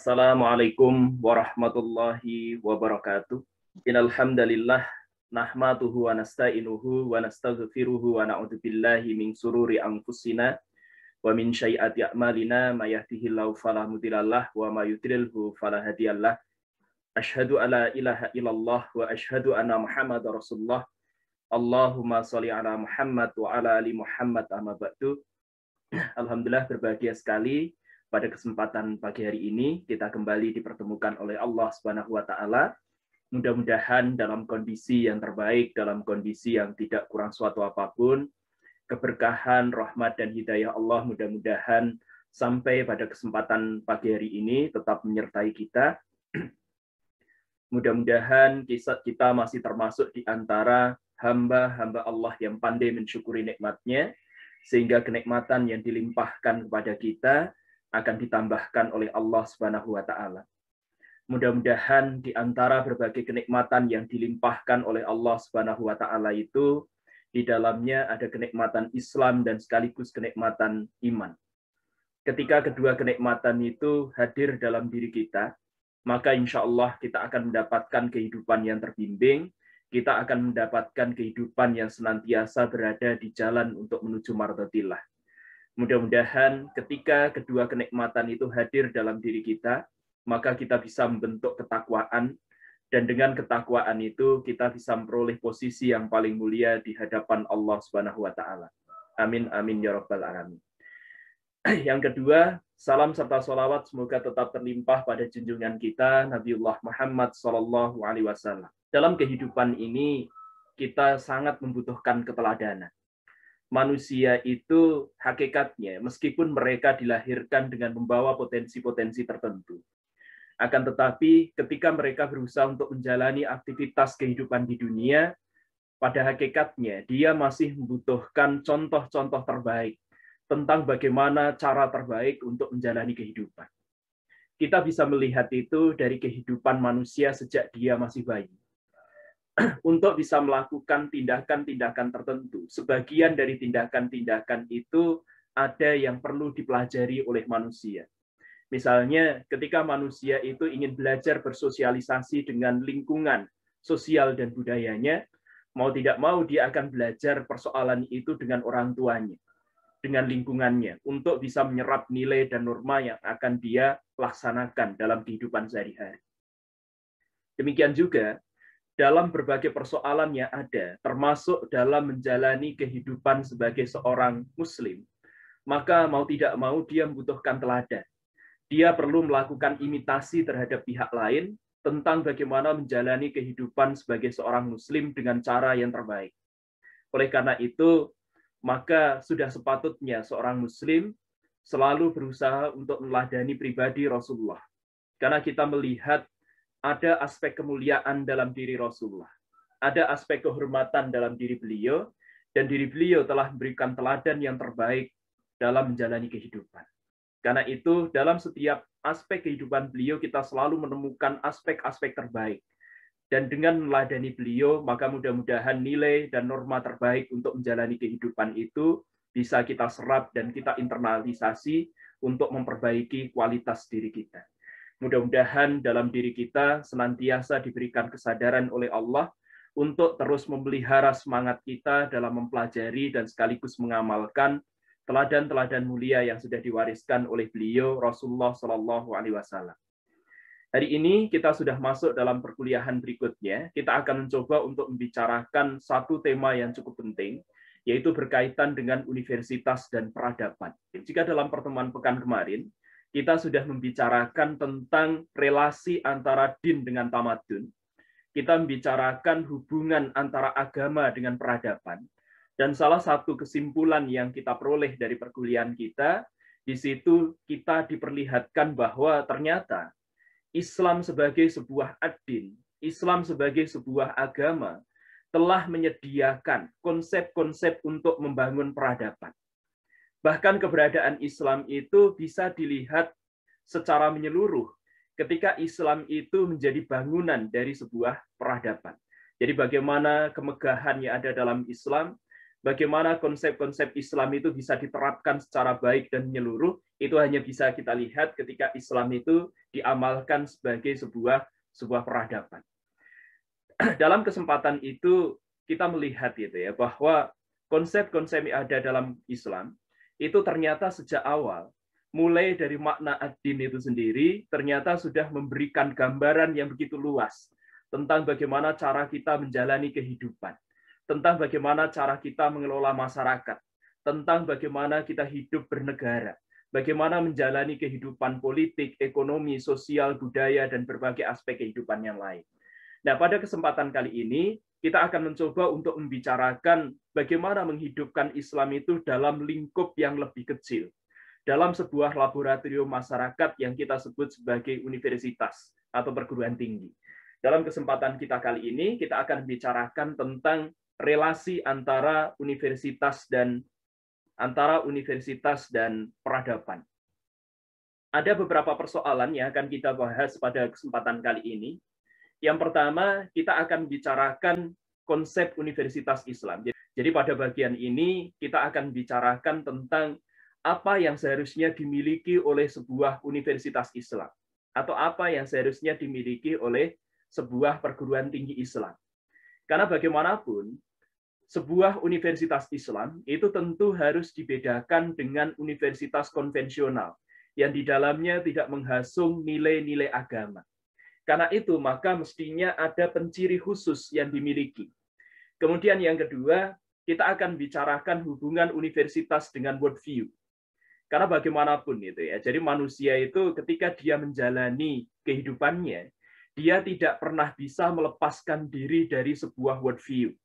Assalamualaikum warahmatullahi wabarakatuh. Innal hamdalillah nahmaduhu wa nasta'inuhu wa nastaghfiruhu wa na'udzu billahi min sururi anfusina wa min sayyiati a'malina may yahdihillahu fala mudhillalah wa may yudlilhu fala hadiyalah. Asyhadu alla ilaha illallah wa asyhadu anna Muhammadar Rasulullah. Allahumma sholli ala Muhammad wa ala ali Muhammad amma ba'du. Alhamdulillah berbahagia sekali pada kesempatan pagi hari ini kita kembali dipertemukan oleh Allah Subhanahu wa taala. Mudah-mudahan dalam kondisi yang terbaik, dalam kondisi yang tidak kurang suatu apapun, keberkahan, rahmat dan hidayah Allah mudah-mudahan sampai pada kesempatan pagi hari ini tetap menyertai kita. Mudah-mudahan kita masih termasuk di antara hamba-hamba Allah yang pandai mensyukuri nikmat-Nya, sehingga kenikmatan yang dilimpahkan kepada kita akan ditambahkan oleh Allah Subhanahu wa taala. Mudah-mudahan di antara berbagai kenikmatan yang dilimpahkan oleh Allah Subhanahu wa taala itu di dalamnya ada kenikmatan Islam dan sekaligus kenikmatan iman. Ketika kedua kenikmatan itu hadir dalam diri kita, maka insya Allah kita akan mendapatkan kehidupan yang terbimbing, kita akan mendapatkan kehidupan yang senantiasa berada di jalan untuk menuju mardhatillah. Mudah-mudahan ketika kedua kenikmatan itu hadir dalam diri kita, maka kita bisa membentuk ketakwaan, dan dengan ketakwaan itu kita bisa memperoleh posisi yang paling mulia di hadapan Allah Subhanahu wa taala. Amin amin ya rabbal alamin. Yang kedua, salam serta sholawat semoga tetap terlimpah pada junjungan kita Nabiullah Muhammad SAW. Dalam kehidupan ini kita sangat membutuhkan keteladanan. Manusia itu hakikatnya meskipun mereka dilahirkan dengan membawa potensi-potensi tertentu, akan tetapi ketika mereka berusaha untuk menjalani aktivitas kehidupan di dunia, pada hakikatnya dia masih membutuhkan contoh-contoh terbaik tentang bagaimana cara terbaik untuk menjalani kehidupan. Kita bisa melihat itu dari kehidupan manusia sejak dia masih bayi. Untuk bisa melakukan tindakan-tindakan tertentu, sebagian dari tindakan-tindakan itu ada yang perlu dipelajari oleh manusia. Misalnya, ketika manusia itu ingin belajar bersosialisasi dengan lingkungan sosial dan budayanya, mau tidak mau dia akan belajar persoalan itu dengan orang tuanya, dengan lingkungannya, untuk bisa menyerap nilai dan norma yang akan dia laksanakan dalam kehidupan sehari-hari. Demikian juga, dalam berbagai persoalan yang ada, termasuk dalam menjalani kehidupan sebagai seorang muslim, maka mau tidak mau dia membutuhkan teladan. Dia perlu melakukan imitasi terhadap pihak lain tentang bagaimana menjalani kehidupan sebagai seorang muslim dengan cara yang terbaik. Oleh karena itu, maka sudah sepatutnya seorang muslim selalu berusaha untuk meneladani pribadi Rasulullah. Karena kita melihat ada aspek kemuliaan dalam diri Rasulullah. Ada aspek kehormatan dalam diri beliau, dan diri beliau telah memberikan teladan yang terbaik dalam menjalani kehidupan. Karena itu, dalam setiap aspek kehidupan beliau, kita selalu menemukan aspek-aspek terbaik. Dan dengan meneladani beliau, maka mudah-mudahan nilai dan norma terbaik untuk menjalani kehidupan itu bisa kita serap dan kita internalisasi untuk memperbaiki kualitas diri kita. Mudah-mudahan dalam diri kita senantiasa diberikan kesadaran oleh Allah untuk terus memelihara semangat kita dalam mempelajari dan sekaligus mengamalkan teladan-teladan mulia yang sudah diwariskan oleh beliau Rasulullah SAW. Hari ini kita sudah masuk dalam perkuliahan berikutnya. Kita akan mencoba untuk membicarakan satu tema yang cukup penting, yaitu berkaitan dengan universitas dan peradaban. Jika dalam pertemuan pekan kemarin, kita sudah membicarakan tentang relasi antara din dengan tamadun. Kita membicarakan hubungan antara agama dengan peradaban. Dan salah satu kesimpulan yang kita peroleh dari perkuliahan kita, di situ kita diperlihatkan bahwa ternyata Islam sebagai sebuah ad-din, Islam sebagai sebuah agama, telah menyediakan konsep-konsep untuk membangun peradaban. Bahkan keberadaan Islam itu bisa dilihat secara menyeluruh ketika Islam itu menjadi bangunan dari sebuah peradaban. Jadi bagaimana kemegahan yang ada dalam Islam, bagaimana konsep-konsep Islam itu bisa diterapkan secara baik dan menyeluruh, itu hanya bisa kita lihat ketika Islam itu diamalkan sebagai sebuah peradaban. Dalam kesempatan itu kita melihat gitu ya, bahwa konsep-konsep yang ada dalam Islam itu ternyata sejak awal, mulai dari makna ad-din itu sendiri, ternyata sudah memberikan gambaran yang begitu luas tentang bagaimana cara kita menjalani kehidupan, tentang bagaimana cara kita mengelola masyarakat, tentang bagaimana kita hidup bernegara, bagaimana menjalani kehidupan politik, ekonomi, sosial, budaya, dan berbagai aspek kehidupan yang lain. Nah, pada kesempatan kali ini, kita akan mencoba untuk membicarakan bagaimana menghidupkan Islam itu dalam lingkup yang lebih kecil, dalam sebuah laboratorium masyarakat yang kita sebut sebagai universitas atau perguruan tinggi. Dalam kesempatan kita kali ini, kita akan bicarakan tentang relasi antara universitas dan peradaban. Ada beberapa persoalan yang akan kita bahas pada kesempatan kali ini. Yang pertama, kita akan bicarakan konsep universitas Islam. Jadi pada bagian ini, kita akan bicarakan tentang apa yang seharusnya dimiliki oleh sebuah universitas Islam, atau apa yang seharusnya dimiliki oleh sebuah perguruan tinggi Islam. Karena bagaimanapun, sebuah universitas Islam itu tentu harus dibedakan dengan universitas konvensional, yang di dalamnya tidak menghasung nilai-nilai agama. Karena itu, maka mestinya ada penciri khusus yang dimiliki. Kemudian yang kedua, kita akan bicarakan hubungan universitas dengan worldview. Karena bagaimanapun itu ya, jadi manusia itu ketika dia menjalani kehidupannya, dia tidak pernah bisa melepaskan diri dari sebuah worldview.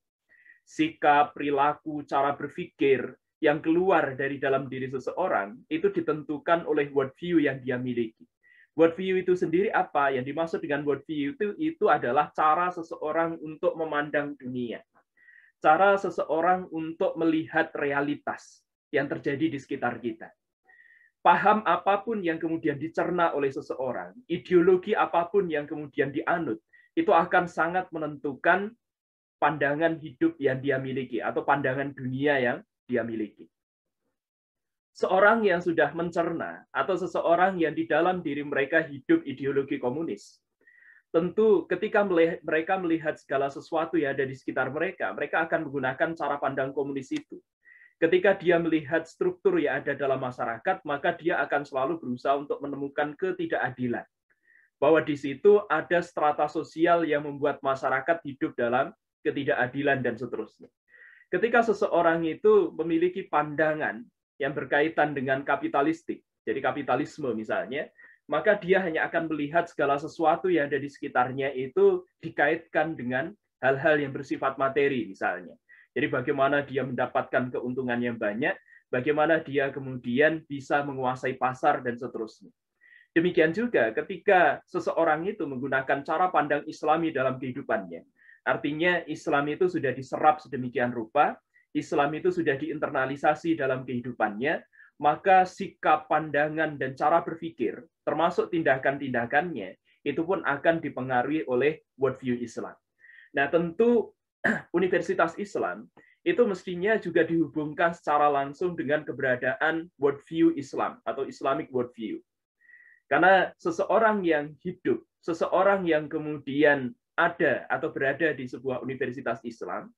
Sikap, perilaku, cara berpikir yang keluar dari dalam diri seseorang itu ditentukan oleh worldview yang dia miliki. Worldview itu sendiri apa? Yang dimaksud dengan worldview itu adalah cara seseorang untuk memandang dunia. Cara seseorang untuk melihat realitas yang terjadi di sekitar kita. Paham apapun yang kemudian dicerna oleh seseorang, ideologi apapun yang kemudian dianut, itu akan sangat menentukan pandangan hidup yang dia miliki atau pandangan dunia yang dia miliki. Seorang yang sudah mencerna atau seseorang yang di dalam diri mereka hidup ideologi komunis, tentu ketika mereka melihat segala sesuatu yang ada di sekitar mereka, mereka akan menggunakan cara pandang komunis itu. Ketika dia melihat struktur yang ada dalam masyarakat, maka dia akan selalu berusaha untuk menemukan ketidakadilan. Bahwa di situ ada strata sosial yang membuat masyarakat hidup dalam ketidakadilan dan seterusnya. Ketika seseorang itu memiliki pandangan yang berkaitan dengan kapitalistik, jadi kapitalisme misalnya, maka dia hanya akan melihat segala sesuatu yang ada di sekitarnya itu dikaitkan dengan hal-hal yang bersifat materi misalnya. Jadi bagaimana dia mendapatkan keuntungan yang banyak, bagaimana dia kemudian bisa menguasai pasar dan seterusnya. Demikian juga ketika seseorang itu menggunakan cara pandang Islami dalam kehidupannya. Artinya Islam itu sudah diserap sedemikian rupa, Islam itu sudah diinternalisasi dalam kehidupannya, maka sikap, pandangan, dan cara berpikir, termasuk tindakan-tindakannya, itu pun akan dipengaruhi oleh worldview Islam. Nah, tentu Universitas Islam itu mestinya juga dihubungkan secara langsung dengan keberadaan worldview Islam atau Islamic worldview. Karena seseorang yang hidup, seseorang yang kemudian ada atau berada di sebuah universitas Islam,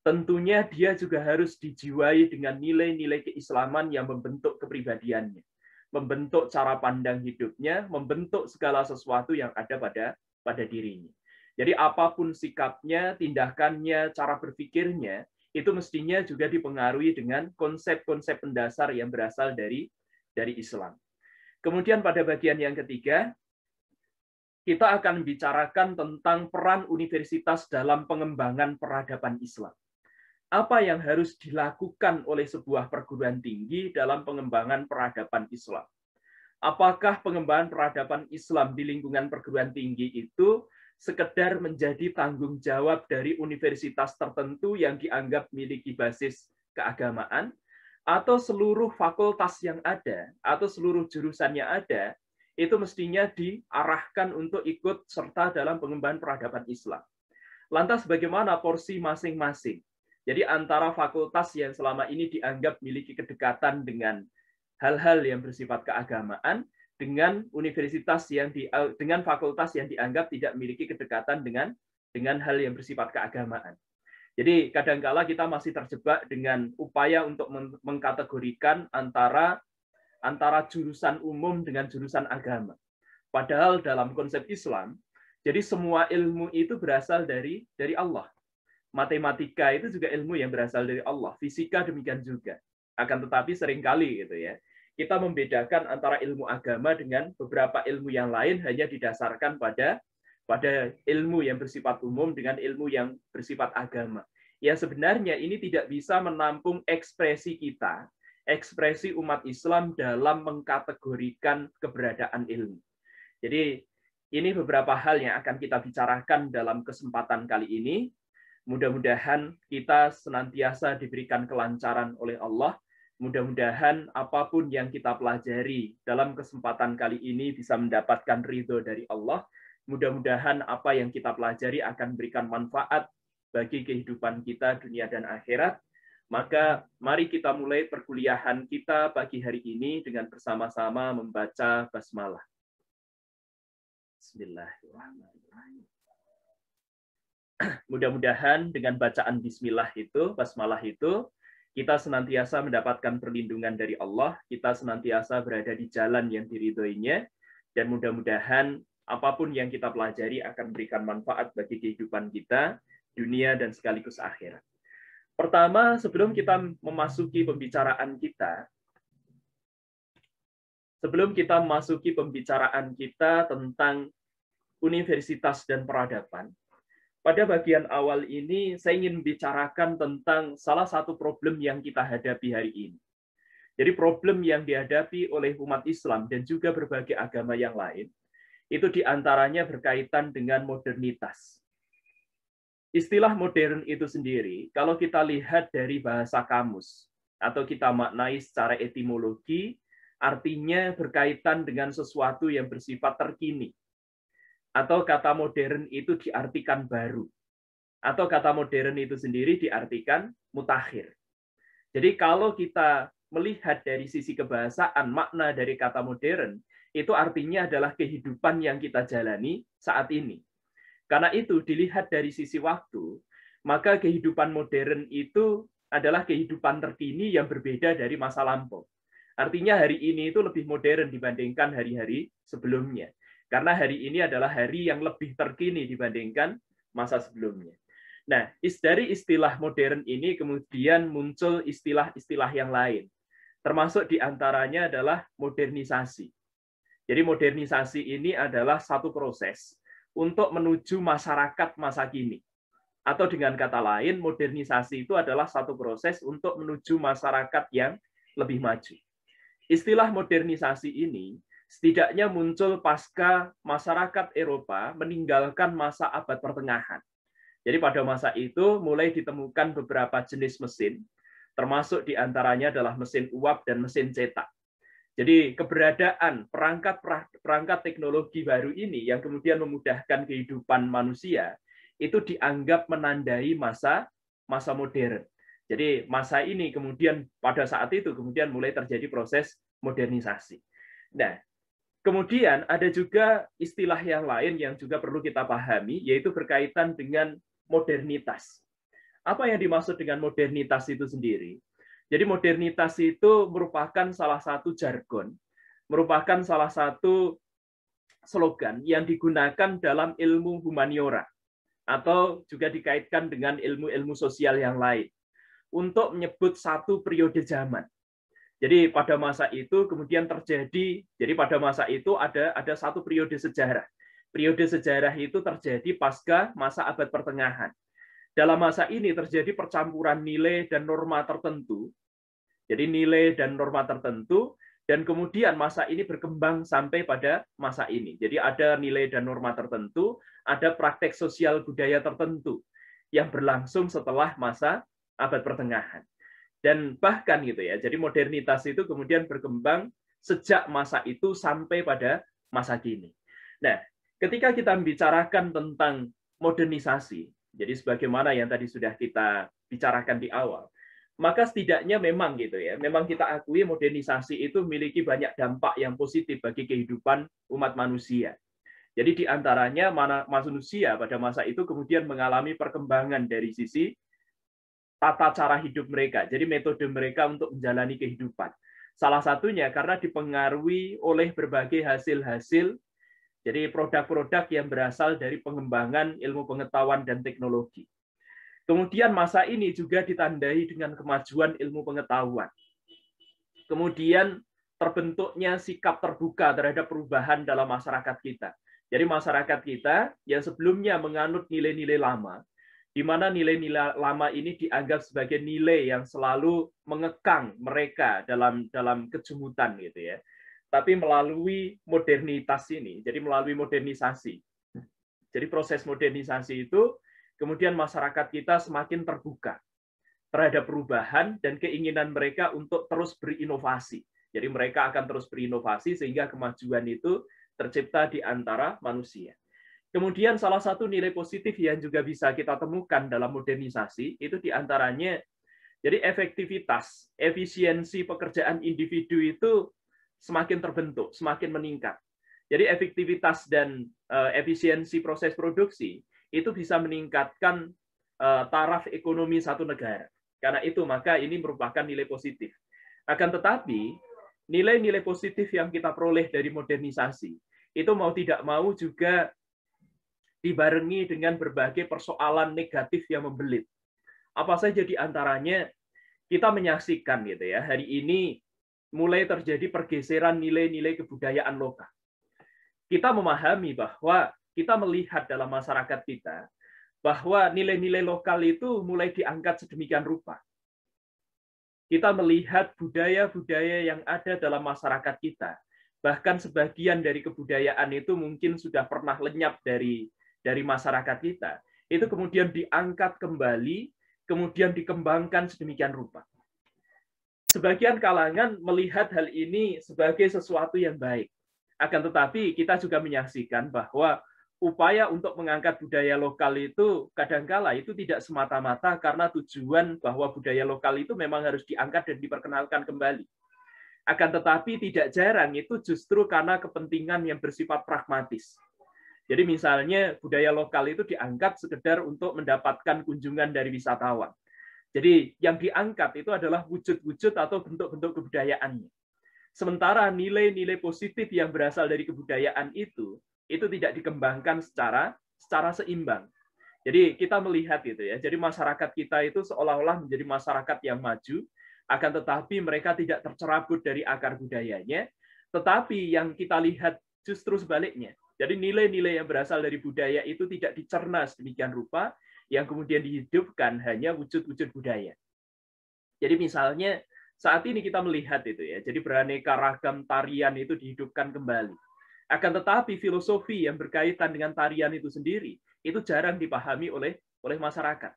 tentunya dia juga harus dijiwai dengan nilai-nilai keislaman yang membentuk kepribadiannya, membentuk cara pandang hidupnya, membentuk segala sesuatu yang ada pada dirinya. Jadi apapun sikapnya, tindakannya, cara berpikirnya, itu mestinya juga dipengaruhi dengan konsep-konsep mendasar yang berasal dari Islam. Kemudian pada bagian yang ketiga, kita akan bicarakan tentang peran universitas dalam pengembangan peradaban Islam. Apa yang harus dilakukan oleh sebuah perguruan tinggi dalam pengembangan peradaban Islam? Apakah pengembangan peradaban Islam di lingkungan perguruan tinggi itu sekedar menjadi tanggung jawab dari universitas tertentu yang dianggap memiliki basis keagamaan, atau seluruh fakultas yang ada, atau seluruh jurusan yang ada, itu mestinya diarahkan untuk ikut serta dalam pengembangan peradaban Islam. Lantas bagaimana porsi masing-masing Jadi antara fakultas yang selama ini dianggap memiliki kedekatan dengan hal-hal yang bersifat keagamaan dengan universitas dengan fakultas yang dianggap tidak memiliki kedekatan dengan hal yang bersifat keagamaan. Jadi kadangkala kita masih terjebak dengan upaya untuk mengkategorikan antara jurusan umum dengan jurusan agama. Padahal dalam konsep Islam, jadi semua ilmu itu berasal dari Allah. Matematika itu juga ilmu yang berasal dari Allah. Fisika demikian juga. Akan tetapi seringkali gitu ya, kita membedakan antara ilmu agama dengan beberapa ilmu yang lain hanya didasarkan pada ilmu yang bersifat umum dengan ilmu yang bersifat agama. Ya sebenarnya ini tidak bisa menampung ekspresi kita, ekspresi umat Islam dalam mengkategorikan keberadaan ilmu. Jadi ini beberapa hal yang akan kita bicarakan dalam kesempatan kali ini. Mudah-mudahan kita senantiasa diberikan kelancaran oleh Allah. Mudah-mudahan apapun yang kita pelajari dalam kesempatan kali ini bisa mendapatkan ridho dari Allah. Mudah-mudahan apa yang kita pelajari akan berikan manfaat bagi kehidupan kita dunia dan akhirat. Maka mari kita mulai perkuliahan kita pagi hari ini dengan bersama-sama membaca basmalah. Bismillahirrahmanirrahim. Mudah-mudahan dengan bacaan bismillah itu, basmalah itu, kita senantiasa mendapatkan perlindungan dari Allah, kita senantiasa berada di jalan yang diridhoinya, dan mudah-mudahan apapun yang kita pelajari akan memberikan manfaat bagi kehidupan kita, dunia, dan sekaligus akhirat. Pertama, sebelum kita memasuki pembicaraan kita tentang universitas dan peradaban, pada bagian awal ini saya ingin membicarakan tentang salah satu problem yang kita hadapi hari ini. Jadi problem yang dihadapi oleh umat Islam dan juga berbagai agama yang lain, itu diantaranya berkaitan dengan modernitas. Istilah modern itu sendiri, kalau kita lihat dari bahasa kamus, atau kita maknai secara etimologi, artinya berkaitan dengan sesuatu yang bersifat terkini. Atau kata modern itu diartikan baru. Atau kata modern itu sendiri diartikan mutakhir. Jadi kalau kita melihat dari sisi kebahasaan, makna dari kata modern, itu artinya adalah kehidupan yang kita jalani saat ini. Karena itu dilihat dari sisi waktu, maka kehidupan modern itu adalah kehidupan terkini yang berbeda dari masa lampau. Artinya hari ini itu lebih modern dibandingkan hari-hari sebelumnya. Karena hari ini adalah hari yang lebih terkini dibandingkan masa sebelumnya. Nah, dari istilah modern ini kemudian muncul istilah-istilah yang lain. Termasuk diantaranya adalah modernisasi. Jadi modernisasi ini adalah satu proses untuk menuju masyarakat masa kini. Atau dengan kata lain, modernisasi itu adalah satu proses untuk menuju masyarakat yang lebih maju. Istilah modernisasi ini setidaknya muncul pasca masyarakat Eropa meninggalkan masa abad pertengahan. Jadi pada masa itu mulai ditemukan beberapa jenis mesin, termasuk diantaranya adalah mesin uap dan mesin cetak. Jadi keberadaan perangkat teknologi baru ini yang kemudian memudahkan kehidupan manusia itu dianggap menandai masa modern. Jadi masa ini kemudian pada saat itu kemudian mulai terjadi proses modernisasi. Nah, kemudian ada juga istilah yang lain yang juga perlu kita pahami, yaitu berkaitan dengan modernitas. Apa yang dimaksud dengan modernitas itu sendiri? Jadi modernitas itu merupakan salah satu jargon, merupakan salah satu slogan yang digunakan dalam ilmu humaniora, atau juga dikaitkan dengan ilmu-ilmu sosial yang lain, untuk menyebut satu periode zaman. Jadi pada masa itu kemudian terjadi, jadi pada masa itu ada satu periode sejarah. Periode sejarah itu terjadi pasca masa abad pertengahan. Dalam masa ini terjadi percampuran nilai dan norma tertentu. Jadi nilai dan norma tertentu, dan kemudian masa ini berkembang sampai pada masa ini. Jadi ada nilai dan norma tertentu, ada praktek sosial budaya tertentu yang berlangsung setelah masa abad pertengahan. Dan bahkan gitu ya, jadi modernitas itu kemudian berkembang sejak masa itu sampai pada masa kini. Nah, ketika kita membicarakan tentang modernisasi, jadi sebagaimana yang tadi sudah kita bicarakan di awal. Maka setidaknya memang gitu ya, memang kita akui modernisasi itu memiliki banyak dampak yang positif bagi kehidupan umat manusia. Jadi di antaranya manusia pada masa itu kemudian mengalami perkembangan dari sisi tata cara hidup mereka, jadi metode mereka untuk menjalani kehidupan. Salah satunya karena dipengaruhi oleh berbagai hasil-hasil, jadi produk-produk yang berasal dari pengembangan ilmu pengetahuan dan teknologi. Kemudian masa ini juga ditandai dengan kemajuan ilmu pengetahuan. Kemudian terbentuknya sikap terbuka terhadap perubahan dalam masyarakat kita. Jadi masyarakat kita yang sebelumnya menganut nilai-nilai lama, di mana nilai-nilai lama ini dianggap sebagai nilai yang selalu mengekang mereka dalam kejumutan gitu ya. Tapi melalui modernitas ini, jadi melalui modernisasi. Jadi proses modernisasi itu kemudian masyarakat kita semakin terbuka terhadap perubahan dan keinginan mereka untuk terus berinovasi. Jadi mereka akan terus berinovasi sehingga kemajuan itu tercipta di antara manusia. Kemudian salah satu nilai positif yang juga bisa kita temukan dalam modernisasi itu diantaranya, jadi efektivitas, efisiensi pekerjaan individu itu semakin terbentuk, semakin meningkat. Jadi efektivitas dan efisiensi proses produksi itu bisa meningkatkan taraf ekonomi satu negara. Karena itu maka ini merupakan nilai positif. Akan tetapi nilai-nilai positif yang kita peroleh dari modernisasi itu mau tidak mau juga dibarengi dengan berbagai persoalan negatif yang membelit. Apa saja di antaranya kita menyaksikan gitu ya, hari ini mulai terjadi pergeseran nilai-nilai kebudayaan lokal. Kita memahami bahwa kita melihat dalam masyarakat kita bahwa nilai-nilai lokal itu mulai diangkat sedemikian rupa. Kita melihat budaya-budaya yang ada dalam masyarakat kita, bahkan sebagian dari kebudayaan itu mungkin sudah pernah lenyap dari masyarakat kita, itu kemudian diangkat kembali, kemudian dikembangkan sedemikian rupa. Sebagian kalangan melihat hal ini sebagai sesuatu yang baik. Akan tetapi kita juga menyaksikan bahwa upaya untuk mengangkat budaya lokal itu kadangkala itu tidak semata-mata karena tujuan bahwa budaya lokal itu memang harus diangkat dan diperkenalkan kembali. Akan tetapi tidak jarang itu justru karena kepentingan yang bersifat pragmatis. Jadi misalnya budaya lokal itu diangkat sekedar untuk mendapatkan kunjungan dari wisatawan. Jadi yang diangkat itu adalah wujud-wujud atau bentuk-bentuk kebudayaannya. Sementara nilai-nilai positif yang berasal dari kebudayaan itu tidak dikembangkan secara seimbang. Jadi kita melihat itu ya. Jadi masyarakat kita itu seolah-olah menjadi masyarakat yang maju, akan tetapi mereka tidak tercerabut dari akar budayanya. Tetapi yang kita lihat justru sebaliknya. Jadi nilai-nilai yang berasal dari budaya itu tidak dicerna sedemikian rupa, yang kemudian dihidupkan hanya wujud-wujud budaya. Jadi misalnya saat ini kita melihat itu ya, jadi beraneka ragam tarian itu dihidupkan kembali. Akan tetapi filosofi yang berkaitan dengan tarian itu sendiri itu jarang dipahami oleh masyarakat.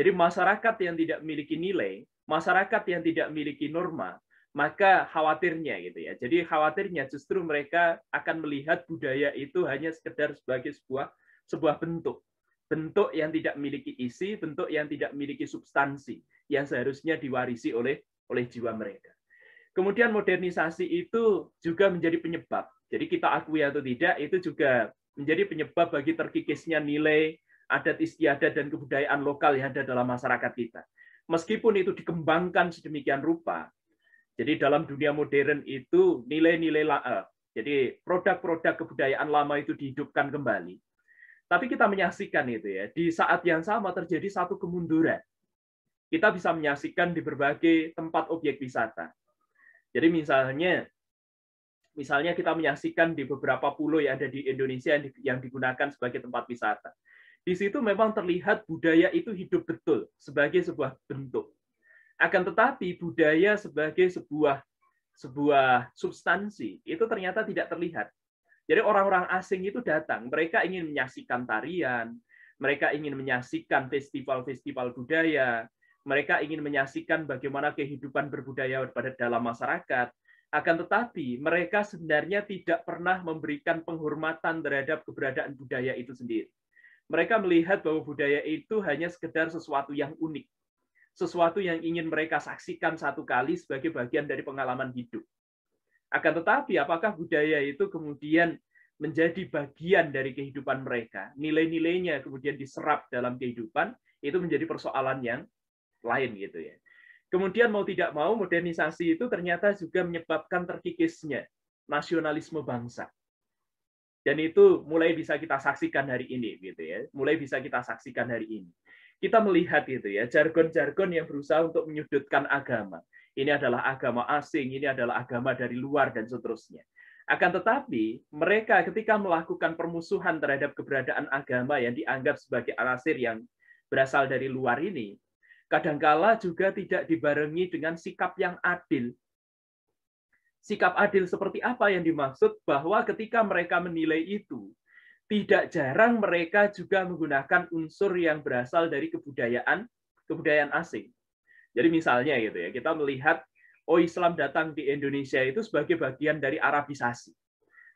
Jadi masyarakat yang tidak memiliki nilai, masyarakat yang tidak memiliki norma, maka khawatirnya gitu ya. Jadi khawatirnya justru mereka akan melihat budaya itu hanya sekedar sebagai sebuah bentuk yang tidak memiliki isi, bentuk yang tidak memiliki substansi yang seharusnya diwarisi oleh jiwa mereka. Kemudian modernisasi itu juga menjadi penyebab. Jadi kita akui atau tidak, itu juga menjadi penyebab bagi terkikisnya nilai adat istiadat dan kebudayaan lokal yang ada dalam masyarakat kita. Meskipun itu dikembangkan sedemikian rupa, jadi dalam dunia modern itu nilai-nilai, jadi produk-produk kebudayaan lama itu dihidupkan kembali. Tapi kita menyaksikan itu ya, di saat yang sama terjadi satu kemunduran. Kita bisa menyaksikan di berbagai tempat objek wisata. Jadi misalnya kita menyaksikan di beberapa pulau yang ada di Indonesia yang digunakan sebagai tempat wisata. Di situ memang terlihat budaya itu hidup betul sebagai sebuah bentuk. Akan tetapi budaya sebagai sebuah substansi itu ternyata tidak terlihat. Jadi orang-orang asing itu datang, mereka ingin menyaksikan tarian, mereka ingin menyaksikan festival-festival budaya, mereka ingin menyaksikan bagaimana kehidupan berbudaya pada dalam masyarakat. Akan tetapi mereka sebenarnya tidak pernah memberikan penghormatan terhadap keberadaan budaya itu sendiri. Mereka melihat bahwa budaya itu hanya sekedar sesuatu yang unik, sesuatu yang ingin mereka saksikan satu kali sebagai bagian dari pengalaman hidup. Akan tetapi, apakah budaya itu kemudian menjadi bagian dari kehidupan mereka? Nilai-nilainya kemudian diserap dalam kehidupan, itu menjadi persoalan yang lain gitu ya. Kemudian mau tidak mau, modernisasi itu ternyata juga menyebabkan terkikisnya nasionalisme bangsa. Dan itu mulai bisa kita saksikan hari ini gitu ya. Mulai bisa kita saksikan hari ini. Kita melihat itu ya, jargon-jargon yang berusaha untuk menyudutkan agama. Ini adalah agama asing, ini adalah agama dari luar dan seterusnya. Akan tetapi, mereka ketika melakukan permusuhan terhadap keberadaan agama yang dianggap sebagai anasir yang berasal dari luar ini, kadangkala juga tidak dibarengi dengan sikap yang adil. Sikap adil seperti apa yang dimaksud? Bahwa ketika mereka menilai itu, tidak jarang mereka juga menggunakan unsur yang berasal dari kebudayaan asing. Jadi misalnya gitu ya, kita melihat Islam datang di Indonesia itu sebagai bagian dari Arabisasi.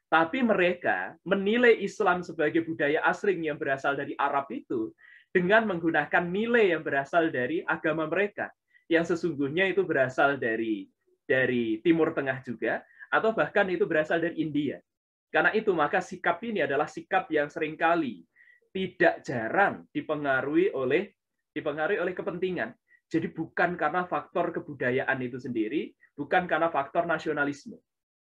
Tapi mereka menilai Islam sebagai budaya asing yang berasal dari Arab itu dengan menggunakan nilai yang berasal dari agama mereka, yang sesungguhnya itu berasal dari Timur Tengah juga, atau bahkan itu berasal dari India. Karena itu maka sikap ini adalah sikap yang seringkali tidak jarang dipengaruhi oleh kepentingan. Jadi bukan karena faktor kebudayaan itu sendiri, bukan karena faktor nasionalisme.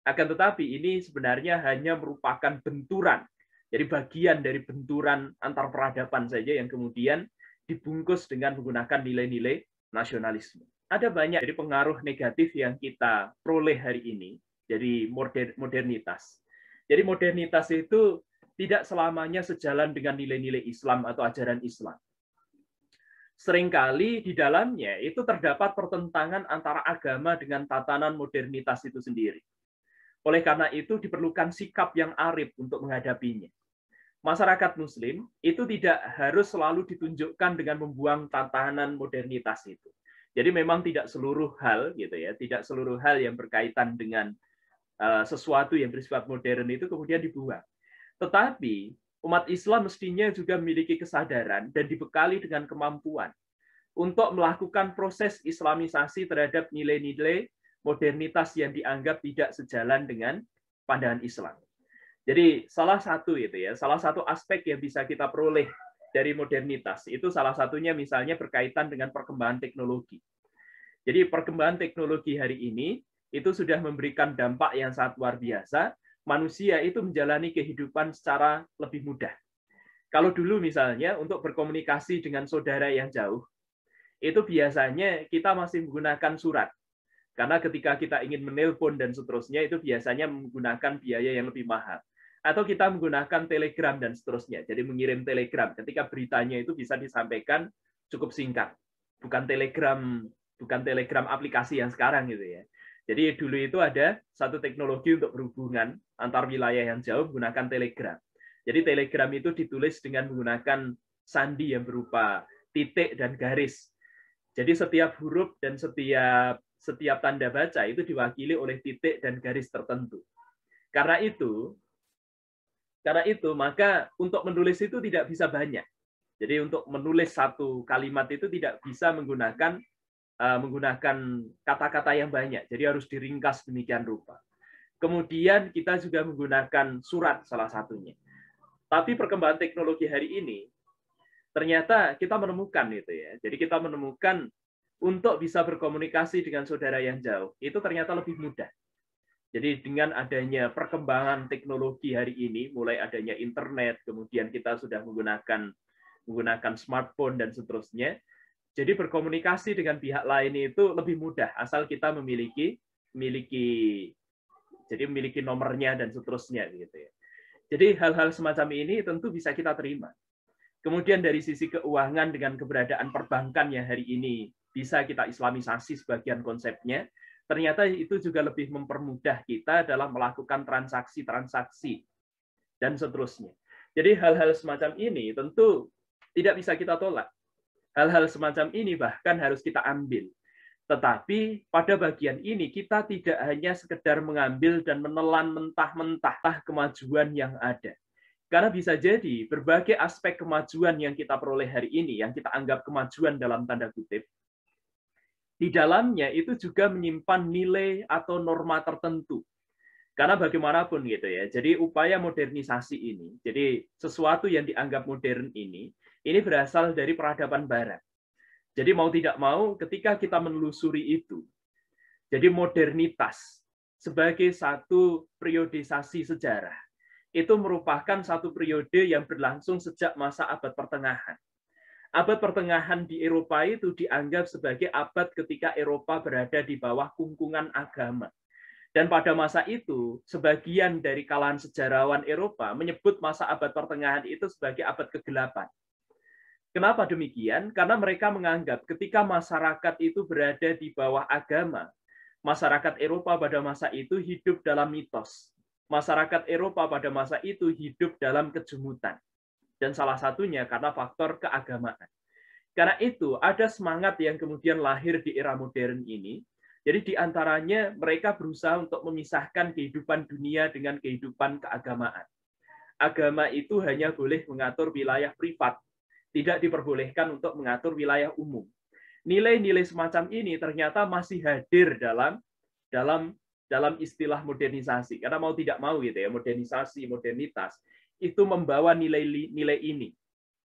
Akan tetapi ini sebenarnya hanya merupakan benturan. Jadi bagian dari benturan antar peradaban saja yang kemudian dibungkus dengan menggunakan nilai-nilai nasionalisme. Ada banyak dari pengaruh negatif yang kita peroleh hari ini, jadi modernitas. Jadi modernitas itu tidak selamanya sejalan dengan nilai-nilai Islam atau ajaran Islam. Seringkali di dalamnya itu terdapat pertentangan antara agama dengan tatanan modernitas itu sendiri. Oleh karena itu diperlukan sikap yang arif untuk menghadapinya. Masyarakat Muslim itu tidak harus selalu ditunjukkan dengan membuang tatanan modernitas itu. Jadi memang tidak seluruh hal gitu ya, tidak seluruh hal yang berkaitan dengan sesuatu yang bersifat modern itu kemudian dibuang. Tetapi umat Islam mestinya juga memiliki kesadaran dan dibekali dengan kemampuan untuk melakukan proses islamisasi terhadap nilai-nilai modernitas yang dianggap tidak sejalan dengan pandangan Islam. Jadi salah satu aspek yang bisa kita peroleh dari modernitas itu salah satunya misalnya berkaitan dengan perkembangan teknologi. Jadi perkembangan teknologi hari ini itu sudah memberikan dampak yang sangat luar biasa. Manusia itu menjalani kehidupan secara lebih mudah. Kalau dulu misalnya untuk berkomunikasi dengan saudara yang jauh, itu biasanya kita masih menggunakan surat. Karena ketika kita ingin menelpon dan seterusnya, itu biasanya menggunakan biaya yang lebih mahal. Atau kita menggunakan telegram dan seterusnya. Jadi mengirim telegram ketika beritanya itu bisa disampaikan cukup singkat. Bukan telegram aplikasi yang sekarang gitu ya. Jadi dulu itu ada satu teknologi untuk berhubungan antar wilayah yang jauh menggunakan telegram. Jadi telegram itu ditulis dengan menggunakan sandi yang berupa titik dan garis. Jadi setiap huruf dan setiap tanda baca itu diwakili oleh titik dan garis tertentu. Karena itu maka untuk menulis itu tidak bisa banyak. Jadi untuk menulis satu kalimat itu tidak bisa menggunakan kata-kata yang banyak. Jadi harus diringkas demikian rupa. Kemudian kita juga menggunakan surat salah satunya. Tapi perkembangan teknologi hari ini ternyata kita menemukan itu ya. Jadi kita menemukan untuk bisa berkomunikasi dengan saudara yang jauh itu ternyata lebih mudah. Jadi dengan adanya perkembangan teknologi hari ini, mulai adanya internet, kemudian kita sudah menggunakan smartphone dan seterusnya. Jadi berkomunikasi dengan pihak lain itu lebih mudah asal kita memiliki nomornya dan seterusnya gitu ya. Jadi hal-hal semacam ini tentu bisa kita terima. Kemudian dari sisi keuangan dengan keberadaan perbankan yang hari ini bisa kita islamisasi sebagian konsepnya, ternyata itu juga lebih mempermudah kita dalam melakukan transaksi-transaksi dan seterusnya. Jadi hal-hal semacam ini tentu tidak bisa kita tolak. Hal-hal semacam ini bahkan harus kita ambil. Tetapi pada bagian ini kita tidak hanya sekedar mengambil dan menelan mentah-mentah kemajuan yang ada. Karena bisa jadi berbagai aspek kemajuan yang kita peroleh hari ini, yang kita anggap kemajuan dalam tanda kutip, di dalamnya itu juga menyimpan nilai atau norma tertentu. Karena bagaimanapun gitu ya, jadi upaya modernisasi ini, jadi sesuatu yang dianggap modern ini berasal dari peradaban Barat. Jadi mau tidak mau, ketika kita menelusuri itu, jadi modernitas sebagai satu periodisasi sejarah, itu merupakan satu periode yang berlangsung sejak masa abad pertengahan. Abad pertengahan di Eropa itu dianggap sebagai abad ketika Eropa berada di bawah kungkungan agama. Dan pada masa itu, sebagian dari kalangan sejarawan Eropa menyebut masa abad pertengahan itu sebagai abad kegelapan. Kenapa demikian? Karena mereka menganggap ketika masyarakat itu berada di bawah agama, masyarakat Eropa pada masa itu hidup dalam mitos. Masyarakat Eropa pada masa itu hidup dalam kejemutan. Dan salah satunya karena faktor keagamaan. Karena itu, ada semangat yang kemudian lahir di era modern ini. Jadi di antaranya mereka berusaha untuk memisahkan kehidupan dunia dengan kehidupan keagamaan. Agama itu hanya boleh mengatur wilayah privat, tidak diperbolehkan untuk mengatur wilayah umum. Nilai-nilai semacam ini ternyata masih hadir dalam istilah modernisasi. Karena mau tidak mau gitu ya, modernisasi, modernitas itu membawa nilai-nilai ini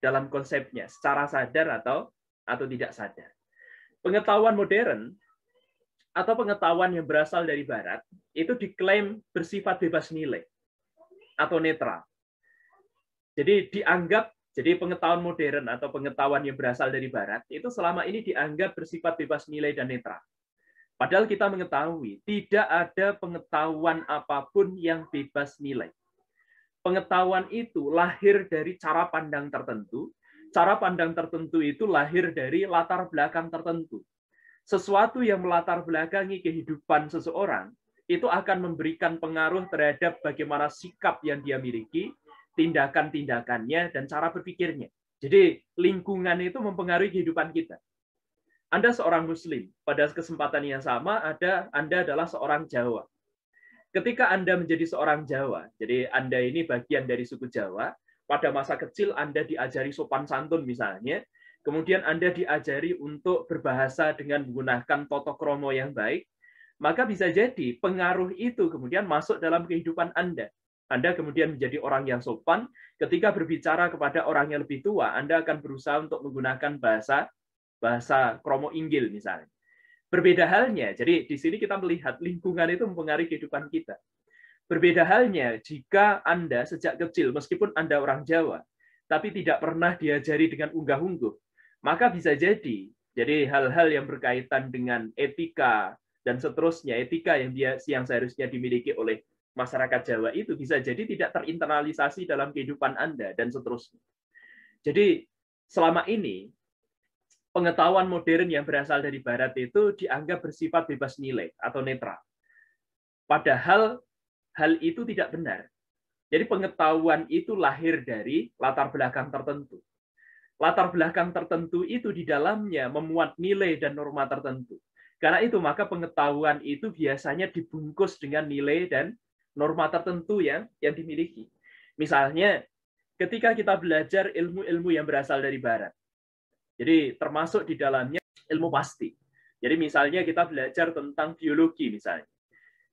dalam konsepnya secara sadar atau tidak sadar. Pengetahuan modern atau pengetahuan yang berasal dari Barat itu diklaim bersifat bebas nilai atau netral. Jadi dianggap, jadi pengetahuan modern atau pengetahuan yang berasal dari Barat itu selama ini dianggap bersifat bebas nilai dan netral. Padahal kita mengetahui tidak ada pengetahuan apapun yang bebas nilai. Pengetahuan itu lahir dari cara pandang tertentu. Cara pandang tertentu itu lahir dari latar belakang tertentu. Sesuatu yang melatar belakangi kehidupan seseorang itu akan memberikan pengaruh terhadap bagaimana sikap yang dia miliki, tindakan-tindakannya, dan cara berpikirnya. Jadi lingkungan itu mempengaruhi kehidupan kita. Anda seorang Muslim, pada kesempatan yang sama Anda adalah seorang Jawa. Ketika Anda menjadi seorang Jawa, jadi Anda ini bagian dari suku Jawa, pada masa kecil Anda diajari sopan santun misalnya, kemudian Anda diajari untuk berbahasa dengan menggunakan tata krama yang baik, maka bisa jadi pengaruh itu kemudian masuk dalam kehidupan Anda. Anda kemudian menjadi orang yang sopan, ketika berbicara kepada orang yang lebih tua, Anda akan berusaha untuk menggunakan bahasa kromo inggil misalnya. Berbeda halnya, jadi di sini kita melihat lingkungan itu mempengaruhi kehidupan kita. Berbeda halnya jika Anda sejak kecil, meskipun Anda orang Jawa, tapi tidak pernah diajari dengan unggah-ungguh, maka bisa jadi hal-hal yang berkaitan dengan etika dan seterusnya, etika yang seharusnya dimiliki oleh masyarakat Jawa itu bisa jadi tidak terinternalisasi dalam kehidupan Anda dan seterusnya. Jadi selama ini pengetahuan modern yang berasal dari Barat itu dianggap bersifat bebas nilai atau netral. Padahal hal itu tidak benar. Jadi pengetahuan itu lahir dari latar belakang tertentu. Latar belakang tertentu itu di dalamnya memuat nilai dan norma tertentu. Karena itu maka pengetahuan itu biasanya dibungkus dengan nilai dan norma tertentu yang dimiliki. Misalnya ketika kita belajar ilmu-ilmu yang berasal dari Barat. Jadi termasuk di dalamnya ilmu pasti. Jadi misalnya kita belajar tentang biologi misalnya.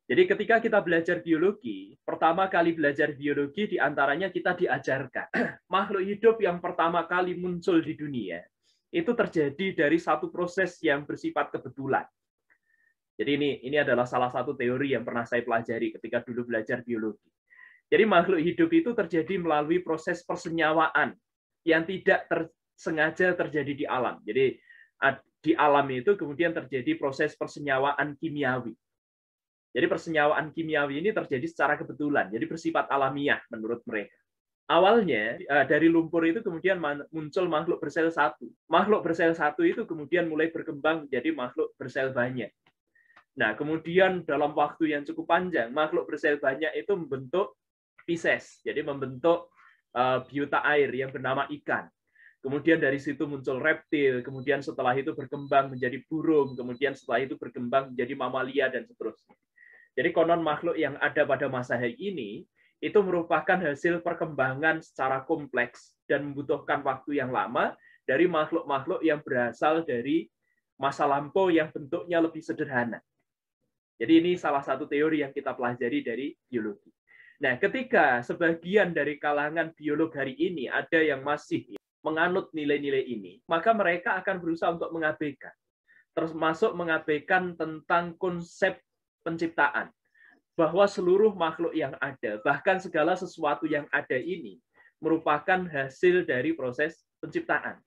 Jadi ketika kita belajar biologi, pertama kali belajar biologi diantaranya kita diajarkan makhluk hidup yang pertama kali muncul di dunia itu terjadi dari satu proses yang bersifat kebetulan. Jadi ini adalah salah satu teori yang pernah saya pelajari ketika dulu belajar biologi. Jadi makhluk hidup itu terjadi melalui proses persenyawaan yang tidak sengaja terjadi di alam. Jadi di alam itu kemudian terjadi proses persenyawaan kimiawi. Jadi persenyawaan kimiawi ini terjadi secara kebetulan, jadi bersifat alamiah menurut mereka. Awalnya dari lumpur itu kemudian muncul makhluk bersel satu. Makhluk bersel satu itu kemudian mulai berkembang menjadi makhluk bersel banyak. Nah, kemudian dalam waktu yang cukup panjang, makhluk bersel banyak itu membentuk Pisces, jadi membentuk biota air yang bernama ikan. Kemudian dari situ muncul reptil, kemudian setelah itu berkembang menjadi burung, kemudian setelah itu berkembang menjadi mamalia, dan seterusnya. Jadi konon makhluk yang ada pada masa hari ini, itu merupakan hasil perkembangan secara kompleks dan membutuhkan waktu yang lama dari makhluk-makhluk yang berasal dari masa lampau yang bentuknya lebih sederhana. Jadi ini salah satu teori yang kita pelajari dari biologi. Nah, ketika sebagian dari kalangan biolog hari ini ada yang masih menganut nilai-nilai ini, maka mereka akan berusaha untuk mengabaikan. Termasuk mengabaikan tentang konsep penciptaan. Bahwa seluruh makhluk yang ada, bahkan segala sesuatu yang ada ini, merupakan hasil dari proses penciptaan.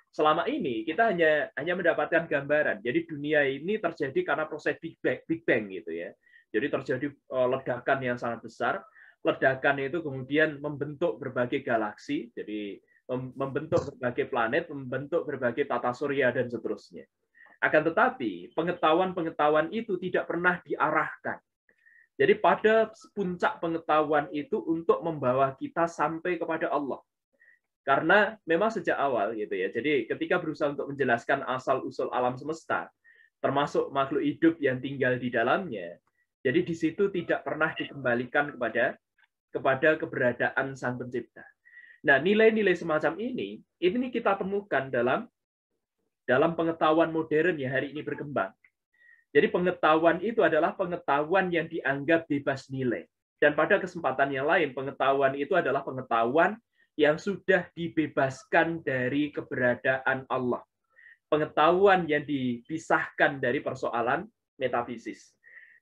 Selama ini kita hanya mendapatkan gambaran. Jadi dunia ini terjadi karena proses Big Bang gitu ya. Jadi terjadi ledakan yang sangat besar. Ledakan itu kemudian membentuk berbagai galaksi, jadi membentuk berbagai planet, membentuk berbagai tata surya dan seterusnya. Akan tetapi pengetahuan-pengetahuan itu tidak pernah diarahkan. Jadi pada puncak pengetahuan itu untuk membawa kita sampai kepada Allah. Karena memang sejak awal gitu ya. Jadi ketika berusaha untuk menjelaskan asal-usul alam semesta, termasuk makhluk hidup yang tinggal di dalamnya, jadi di situ tidak pernah dikembalikan kepada keberadaan Sang Pencipta. Nah, nilai-nilai semacam ini kita temukan dalam pengetahuan modern yang hari ini berkembang. Jadi pengetahuan itu adalah pengetahuan yang dianggap bebas nilai. Dan pada kesempatan yang lain, pengetahuan itu adalah pengetahuan yang sudah dibebaskan dari keberadaan Allah. Pengetahuan yang dipisahkan dari persoalan metafisis.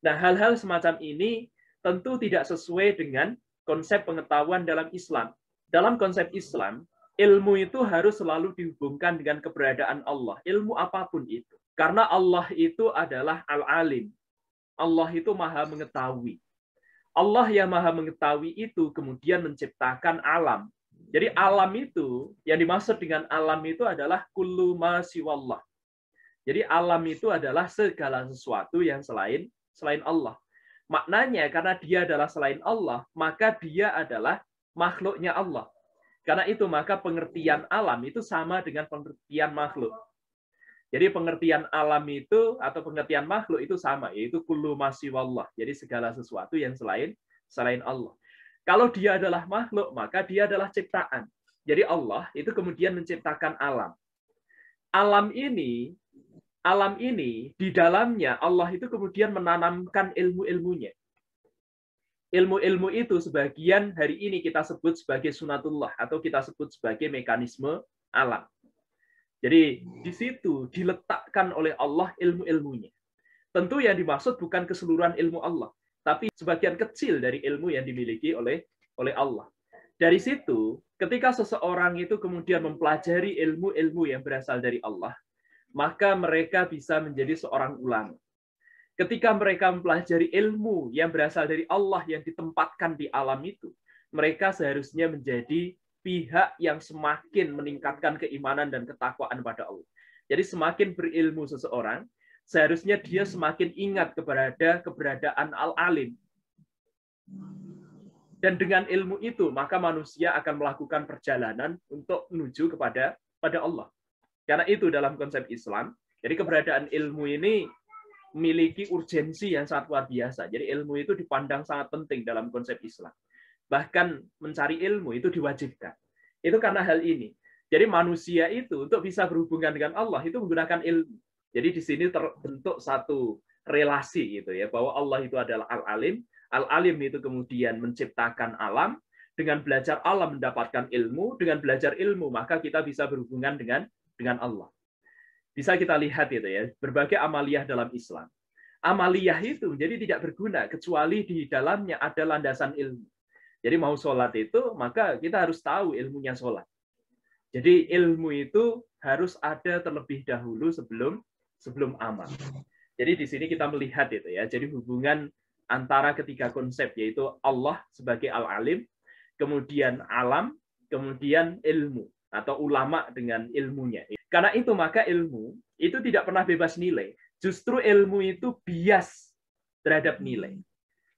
Nah, hal-hal semacam ini tentu tidak sesuai dengan konsep pengetahuan dalam Islam. Dalam konsep Islam, ilmu itu harus selalu dihubungkan dengan keberadaan Allah. Ilmu apapun itu. Karena Allah itu adalah Al-Alim. Allah itu Maha Mengetahui. Allah yang Maha Mengetahui itu kemudian menciptakan alam. Jadi alam itu, yang dimaksud dengan alam itu adalah kullu ma siwallah. Jadi alam itu adalah segala sesuatu yang selain Allah. Maknanya karena dia adalah selain Allah, maka dia adalah makhluknya Allah. Karena itu maka pengertian alam itu sama dengan pengertian makhluk. Jadi pengertian alam itu atau pengertian makhluk itu sama, yaitu kullu ma siwallah. Jadi segala sesuatu yang selain Allah. Kalau dia adalah makhluk, maka dia adalah ciptaan. Jadi Allah itu kemudian menciptakan alam. Alam ini di dalamnya Allah itu kemudian menanamkan ilmu-ilmunya. Ilmu-ilmu itu sebagian hari ini kita sebut sebagai sunatullah atau kita sebut sebagai mekanisme alam. Jadi di situ diletakkan oleh Allah ilmu-ilmunya. Tentu yang dimaksud bukan keseluruhan ilmu Allah, tapi sebagian kecil dari ilmu yang dimiliki oleh Allah. Dari situ, ketika seseorang itu kemudian mempelajari ilmu-ilmu yang berasal dari Allah, maka mereka bisa menjadi seorang ulama. Ketika mereka mempelajari ilmu yang berasal dari Allah yang ditempatkan di alam itu, mereka seharusnya menjadi pihak yang semakin meningkatkan keimanan dan ketakwaan pada Allah. Jadi semakin berilmu seseorang, seharusnya dia semakin ingat kepada keberadaan Al-Alim. Dan dengan ilmu itu, maka manusia akan melakukan perjalanan untuk menuju kepada Allah. Karena itu dalam konsep Islam, jadi keberadaan ilmu ini memiliki urgensi yang sangat luar biasa. Jadi ilmu itu dipandang sangat penting dalam konsep Islam. Bahkan mencari ilmu itu diwajibkan. Itu karena hal ini. Jadi manusia itu untuk bisa berhubungan dengan Allah itu menggunakan ilmu. Jadi di sini terbentuk satu relasi gitu ya, bahwa Allah itu adalah Al-Alim. Al-Alim itu kemudian menciptakan alam, dengan belajar alam mendapatkan ilmu, dengan belajar ilmu maka kita bisa berhubungan dengan Allah. Bisa kita lihat itu ya, berbagai amaliyah dalam Islam. Amaliyah itu jadi tidak berguna kecuali di dalamnya ada landasan ilmu. Jadi mau sholat itu, maka kita harus tahu ilmunya sholat. Jadi ilmu itu harus ada terlebih dahulu sebelum amal. Jadi di sini kita melihat itu ya. Jadi hubungan antara ketiga konsep yaitu Allah sebagai Al-Alim, kemudian alam, kemudian ilmu atau ulama dengan ilmunya. Karena itu maka ilmu itu tidak pernah bebas nilai. Justru ilmu itu bias terhadap nilai.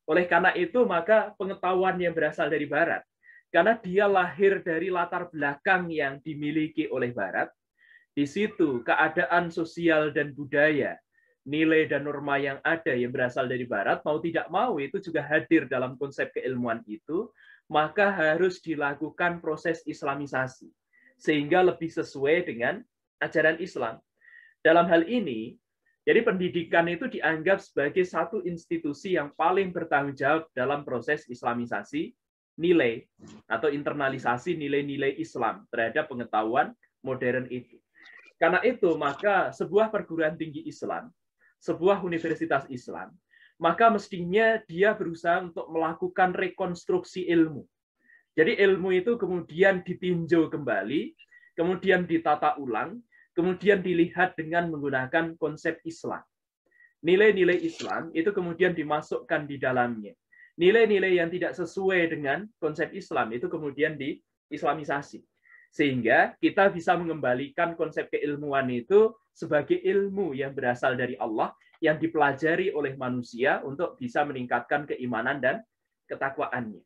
Oleh karena itu maka pengetahuan yang berasal dari Barat, karena dia lahir dari latar belakang yang dimiliki oleh Barat, di situ keadaan sosial dan budaya, nilai dan norma yang ada yang berasal dari Barat, mau tidak mau itu juga hadir dalam konsep keilmuan itu, maka harus dilakukan proses islamisasi, sehingga lebih sesuai dengan ajaran Islam. Dalam hal ini, jadi pendidikan itu dianggap sebagai satu institusi yang paling bertanggung jawab dalam proses islamisasi nilai atau internalisasi nilai-nilai Islam terhadap pengetahuan modern itu. Karena itu, maka sebuah perguruan tinggi Islam, sebuah universitas Islam, maka mestinya dia berusaha untuk melakukan rekonstruksi ilmu. Jadi ilmu itu kemudian ditinjau kembali, kemudian ditata ulang, kemudian dilihat dengan menggunakan konsep Islam. Nilai-nilai Islam itu kemudian dimasukkan di dalamnya. Nilai-nilai yang tidak sesuai dengan konsep Islam itu kemudian diislamisasi. Sehingga kita bisa mengembalikan konsep keilmuan itu sebagai ilmu yang berasal dari Allah, yang dipelajari oleh manusia untuk bisa meningkatkan keimanan dan ketakwaannya.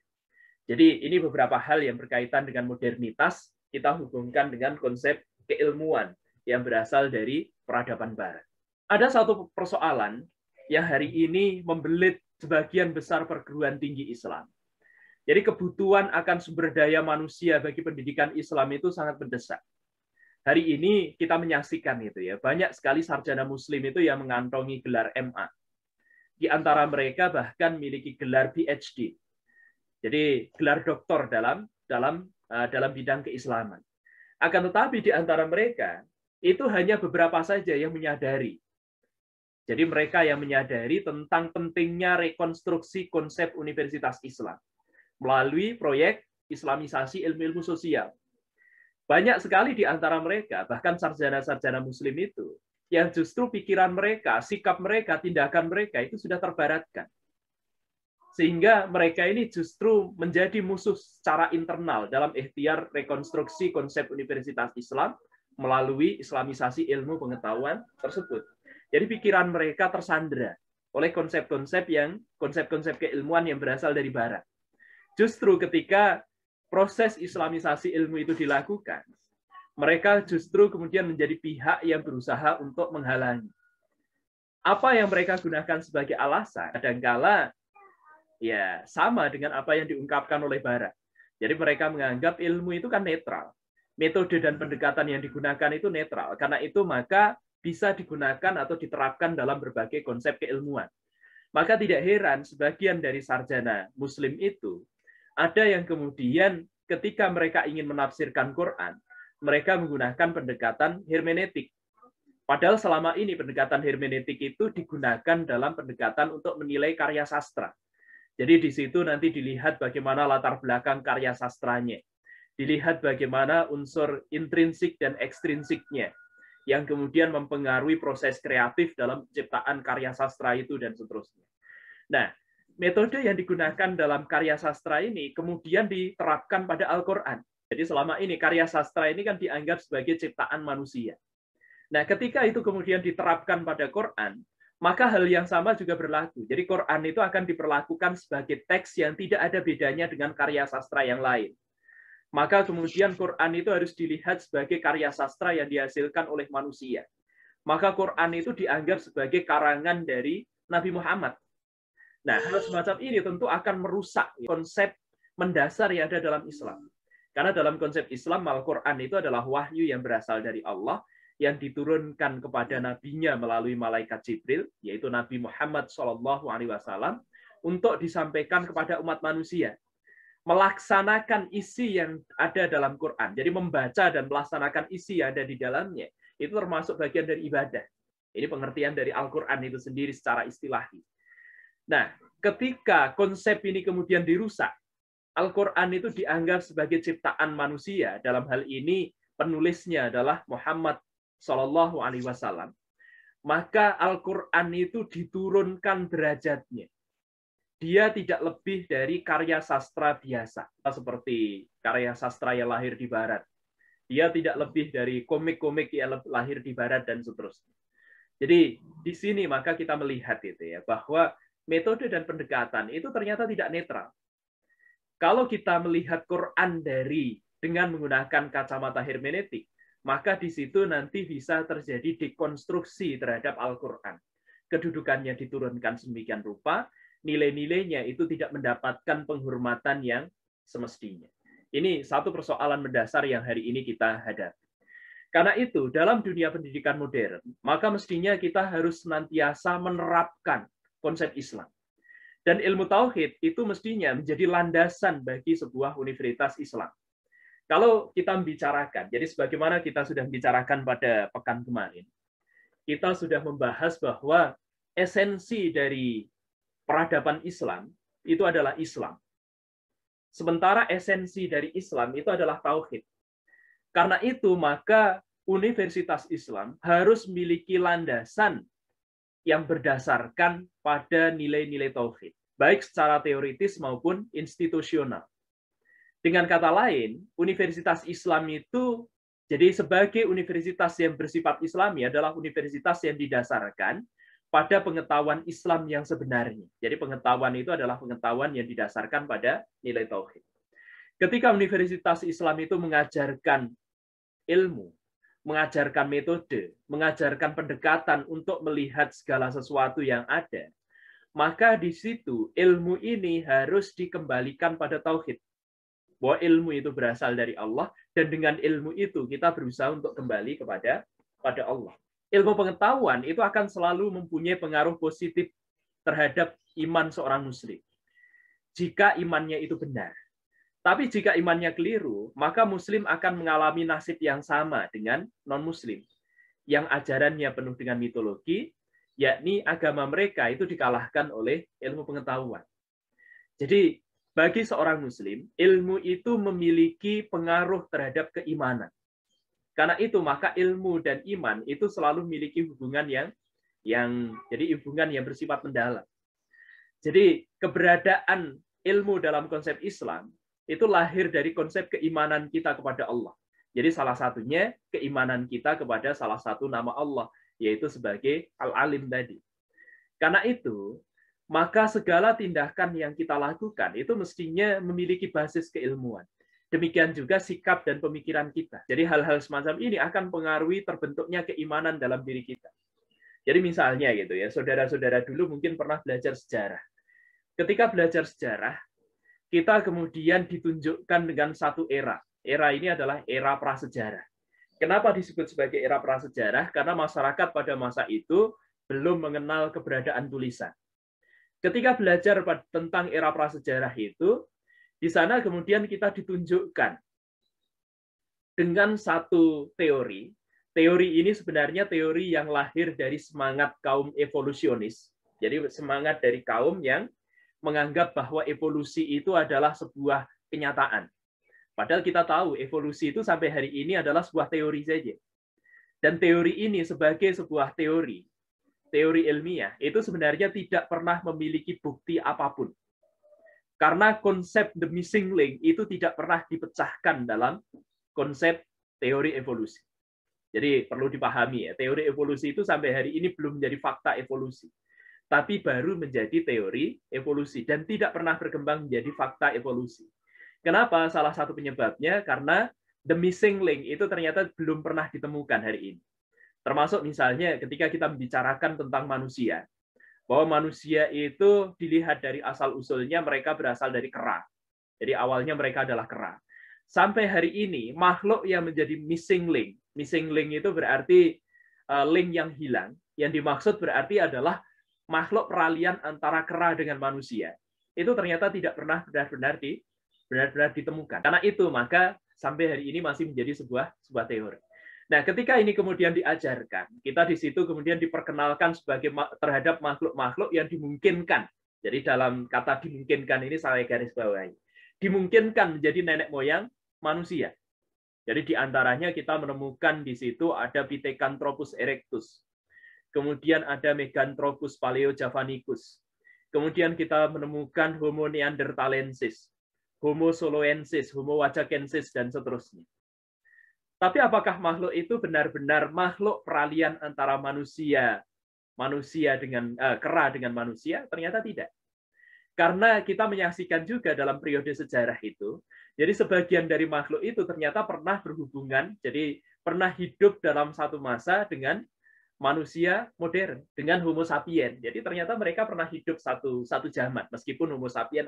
Jadi ini beberapa hal yang berkaitan dengan modernitas, kita hubungkan dengan konsep keilmuan yang berasal dari peradaban Barat. Ada satu persoalan yang hari ini membelit sebagian besar perguruan tinggi Islam. Jadi kebutuhan akan sumber daya manusia bagi pendidikan Islam itu sangat mendesak. Hari ini kita menyaksikan itu ya, banyak sekali sarjana Muslim itu yang mengantongi gelar MA. Di antara mereka bahkan memiliki gelar PhD. Jadi gelar doktor dalam bidang keislaman. Akan tetapi di antara mereka itu hanya beberapa saja yang menyadari. Jadi mereka yang menyadari tentang pentingnya rekonstruksi konsep universitas Islam melalui proyek islamisasi ilmu-ilmu sosial. Banyak sekali di antara mereka, bahkan sarjana-sarjana Muslim itu, yang justru pikiran mereka, sikap mereka, tindakan mereka itu sudah terbaratkan. Sehingga mereka ini justru menjadi musuh secara internal dalam ikhtiar rekonstruksi konsep universitas Islam melalui islamisasi ilmu pengetahuan tersebut. Jadi pikiran mereka tersandera oleh konsep-konsep keilmuan yang berasal dari Barat. Justru ketika proses islamisasi ilmu itu dilakukan, mereka justru kemudian menjadi pihak yang berusaha untuk menghalangi. Apa yang mereka gunakan sebagai alasan, kadangkala ya sama dengan apa yang diungkapkan oleh Barat. Jadi mereka menganggap ilmu itu kan netral. Metode dan pendekatan yang digunakan itu netral. Karena itu maka bisa digunakan atau diterapkan dalam berbagai konsep keilmuan. Maka tidak heran sebagian dari sarjana Muslim itu ada yang kemudian ketika mereka ingin menafsirkan Quran, mereka menggunakan pendekatan hermeneutik. Padahal selama ini pendekatan hermeneutik itu digunakan dalam pendekatan untuk menilai karya sastra. Jadi di situ nanti dilihat bagaimana latar belakang karya sastranya. Dilihat bagaimana unsur intrinsik dan ekstrinsiknya yang kemudian mempengaruhi proses kreatif dalam penciptaan karya sastra itu dan seterusnya. Nah, metode yang digunakan dalam karya sastra ini kemudian diterapkan pada Al-Quran. Jadi selama ini karya sastra ini kan dianggap sebagai ciptaan manusia. Nah, ketika itu kemudian diterapkan pada Quran, maka hal yang sama juga berlaku. Jadi Quran itu akan diperlakukan sebagai teks yang tidak ada bedanya dengan karya sastra yang lain. Maka kemudian Quran itu harus dilihat sebagai karya sastra yang dihasilkan oleh manusia. Maka Quran itu dianggap sebagai karangan dari Nabi Muhammad. Nah, hal semacam ini tentu akan merusak konsep mendasar yang ada dalam Islam. Karena dalam konsep Islam, Al-Quran itu adalah wahyu yang berasal dari Allah, yang diturunkan kepada nabinya melalui malaikat Jibril, yaitu Nabi Muhammad SAW, untuk disampaikan kepada umat manusia. Melaksanakan isi yang ada dalam Quran. Jadi membaca dan melaksanakan isi yang ada di dalamnya, itu termasuk bagian dari ibadah. Ini pengertian dari Al-Quran itu sendiri secara istilahi. Nah, ketika konsep ini kemudian dirusak, Al-Quran itu dianggap sebagai ciptaan manusia. Dalam hal ini penulisnya adalah Muhammad SAW. Maka Al-Quran itu diturunkan derajatnya. Dia tidak lebih dari karya sastra biasa, seperti karya sastra yang lahir di Barat. Dia tidak lebih dari komik-komik yang lahir di Barat dan seterusnya. Jadi di sini maka kita melihat itu ya, bahwa metode dan pendekatan itu ternyata tidak netral. Kalau kita melihat Quran dengan menggunakan kacamata hermeneutik, maka di situ nanti bisa terjadi dekonstruksi terhadap Al-Quran. Kedudukannya diturunkan sedemikian rupa, nilai-nilainya itu tidak mendapatkan penghormatan yang semestinya. Ini satu persoalan mendasar yang hari ini kita hadapi. Karena itu, dalam dunia pendidikan modern, maka mestinya kita harus senantiasa menerapkan konsep Islam. Dan ilmu tauhid itu mestinya menjadi landasan bagi sebuah universitas Islam. Kalau kita membicarakan, jadi sebagaimana kita sudah membicarakan pada pekan kemarin, kita sudah membahas bahwa esensi dari peradaban Islam itu adalah Islam. Sementara esensi dari Islam itu adalah tauhid. Karena itu, maka Universitas Islam harus memiliki landasan yang berdasarkan pada nilai-nilai tauhid, baik secara teoritis maupun institusional. Dengan kata lain, Universitas Islam itu jadi sebagai universitas yang bersifat Islami adalah universitas yang didasarkan pada pengetahuan Islam yang sebenarnya. Jadi pengetahuan itu adalah pengetahuan yang didasarkan pada nilai tauhid. Ketika Universitas Islam itu mengajarkan ilmu, mengajarkan metode, mengajarkan pendekatan untuk melihat segala sesuatu yang ada, maka di situ ilmu ini harus dikembalikan pada tauhid. Bahwa ilmu itu berasal dari Allah, dan dengan ilmu itu kita berusaha untuk kembali kepada Allah. Ilmu pengetahuan itu akan selalu mempunyai pengaruh positif terhadap iman seorang muslim, jika imannya itu benar. Tapi jika imannya keliru, maka muslim akan mengalami nasib yang sama dengan non-muslim, yang ajarannya penuh dengan mitologi, yakni agama mereka itu dikalahkan oleh ilmu pengetahuan. Jadi, bagi seorang muslim, ilmu itu memiliki pengaruh terhadap keimanan. Karena itu, maka ilmu dan iman itu selalu memiliki hubungan jadi hubungan yang bersifat mendalam. Jadi, keberadaan ilmu dalam konsep Islam itu lahir dari konsep keimanan kita kepada Allah. Jadi salah satunya keimanan kita kepada salah satu nama Allah, yaitu sebagai Al-Alim tadi. Karena itu, maka segala tindakan yang kita lakukan itu mestinya memiliki basis keilmuan. Demikian juga sikap dan pemikiran kita. Jadi hal-hal semacam ini akan mempengaruhi terbentuknya keimanan dalam diri kita. Jadi misalnya gitu ya, saudara-saudara dulu mungkin pernah belajar sejarah. Ketika belajar sejarah, kita kemudian ditunjukkan dengan satu era. Era ini adalah era prasejarah. Kenapa disebut sebagai era prasejarah? Karena masyarakat pada masa itu belum mengenal keberadaan tulisan. Ketika belajar tentang era prasejarah itu, di sana kemudian kita ditunjukkan dengan satu teori. Teori ini sebenarnya teori yang lahir dari semangat kaum evolusionis. Jadi semangat dari kaum yang menganggap bahwa evolusi itu adalah sebuah kenyataan. Padahal kita tahu evolusi itu sampai hari ini adalah sebuah teori saja. Dan teori ini sebagai sebuah teori ilmiah, itu sebenarnya tidak pernah memiliki bukti apapun. Karena konsep the missing link itu tidak pernah dipecahkan dalam konsep teori evolusi. Jadi perlu dipahami ya, teori evolusi itu sampai hari ini belum menjadi fakta evolusi. Tapi baru menjadi teori evolusi dan tidak pernah berkembang menjadi fakta evolusi. Kenapa? Salah satu penyebabnya karena the missing link itu ternyata belum pernah ditemukan hari ini. Termasuk misalnya ketika kita membicarakan tentang manusia, bahwa manusia itu dilihat dari asal-usulnya mereka berasal dari kera. Jadi awalnya mereka adalah kera. Sampai hari ini makhluk yang menjadi missing link itu berarti link yang hilang. Yang dimaksud berarti adalah makhluk peralihan antara kera dengan manusia. Itu ternyata tidak pernah benar-benar ditemukan. Karena itu, maka sampai hari ini masih menjadi sebuah teori. Nah, ketika ini kemudian diajarkan, kita di situ kemudian diperkenalkan sebagai terhadap makhluk-makhluk yang dimungkinkan. Jadi dalam kata dimungkinkan ini saya garis bawahi. Dimungkinkan menjadi nenek moyang manusia. Jadi di antaranya kita menemukan di situ ada Pithecanthropus erectus. Kemudian ada Meganthropus paleojavanicus. Kemudian kita menemukan Homo neanderthalensis, Homo soloensis, Homo wajakensis, dan seterusnya. Tapi apakah makhluk itu benar-benar makhluk peralihan antara manusia dengan kera dengan manusia? Ternyata tidak. Karena kita menyaksikan juga dalam periode sejarah itu, jadi sebagian dari makhluk itu ternyata pernah berhubungan, jadi pernah hidup dalam satu masa dengan manusia modern, dengan Homo sapien. Jadi ternyata mereka pernah hidup satu zaman, meskipun Homo sapien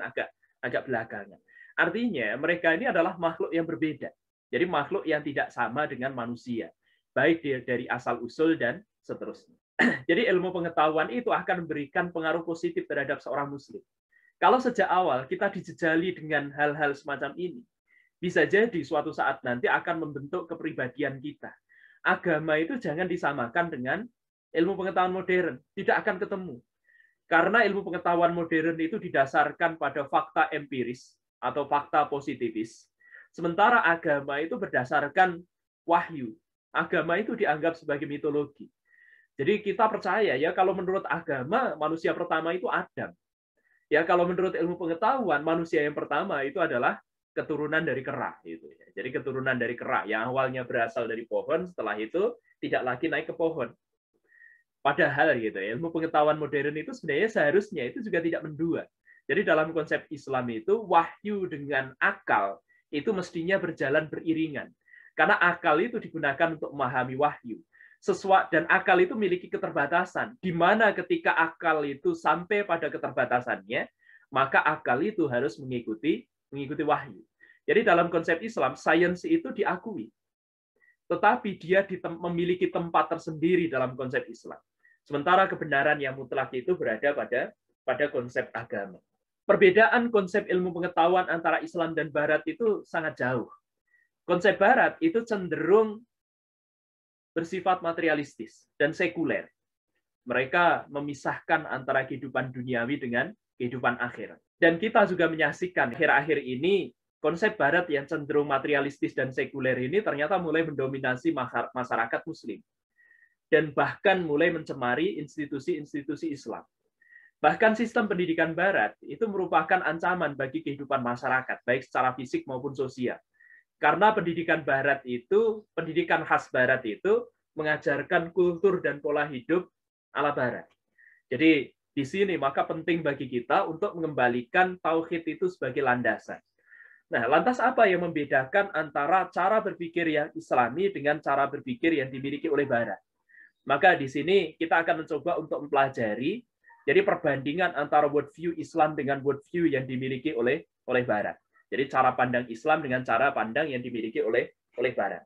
agak belakangan. Artinya mereka ini adalah makhluk yang berbeda. Jadi makhluk yang tidak sama dengan manusia. baik dari asal-usul dan seterusnya. Jadi ilmu pengetahuan itu akan memberikan pengaruh positif terhadap seorang muslim. Kalau sejak awal kita dijejali dengan hal-hal semacam ini, bisa jadi suatu saat nanti akan membentuk kepribadian kita. Agama itu jangan disamakan dengan ilmu pengetahuan modern, tidak akan ketemu. Karena ilmu pengetahuan modern itu didasarkan pada fakta empiris atau fakta positivis, sementara agama itu berdasarkan wahyu. Agama itu dianggap sebagai mitologi. Jadi kita percaya ya kalau menurut agama manusia pertama itu Adam. Ya kalau menurut ilmu pengetahuan manusia yang pertama itu adalah keturunan dari kera gitu ya. Jadi keturunan dari kera yang awalnya berasal dari pohon, setelah itu tidak lagi naik ke pohon. Padahal gitu ya, ilmu pengetahuan modern itu sebenarnya seharusnya itu juga tidak mendua. Jadi dalam konsep Islam itu wahyu dengan akal itu mestinya berjalan beriringan. Karena akal itu digunakan untuk memahami wahyu. Dan akal itu memiliki keterbatasan, di mana ketika akal itu sampai pada keterbatasannya, maka akal itu harus mengikuti wahyu. Jadi dalam konsep Islam, sains itu diakui, tetapi dia memiliki tempat tersendiri dalam konsep Islam. Sementara kebenaran yang mutlak itu berada pada konsep agama. Perbedaan konsep ilmu pengetahuan antara Islam dan Barat itu sangat jauh. Konsep Barat itu cenderung bersifat materialistis dan sekuler. Mereka memisahkan antara kehidupan duniawi dengan kehidupan akhirat. Dan kita juga menyaksikan akhir-akhir ini konsep Barat yang cenderung materialistis dan sekuler ini ternyata mulai mendominasi masyarakat Muslim. Dan bahkan mulai mencemari institusi-institusi Islam. Bahkan sistem pendidikan Barat itu merupakan ancaman bagi kehidupan masyarakat, baik secara fisik maupun sosial. Karena pendidikan Barat itu, pendidikan khas Barat itu mengajarkan kultur dan pola hidup ala Barat. Jadi di sini maka penting bagi kita untuk mengembalikan tauhid itu sebagai landasan. Nah, lantas apa yang membedakan antara cara berpikir yang Islami dengan cara berpikir yang dimiliki oleh Barat? Maka di sini kita akan mencoba untuk mempelajari jadi perbandingan antara worldview Islam dengan worldview yang dimiliki oleh Barat. Jadi cara pandang Islam dengan cara pandang yang dimiliki oleh Barat.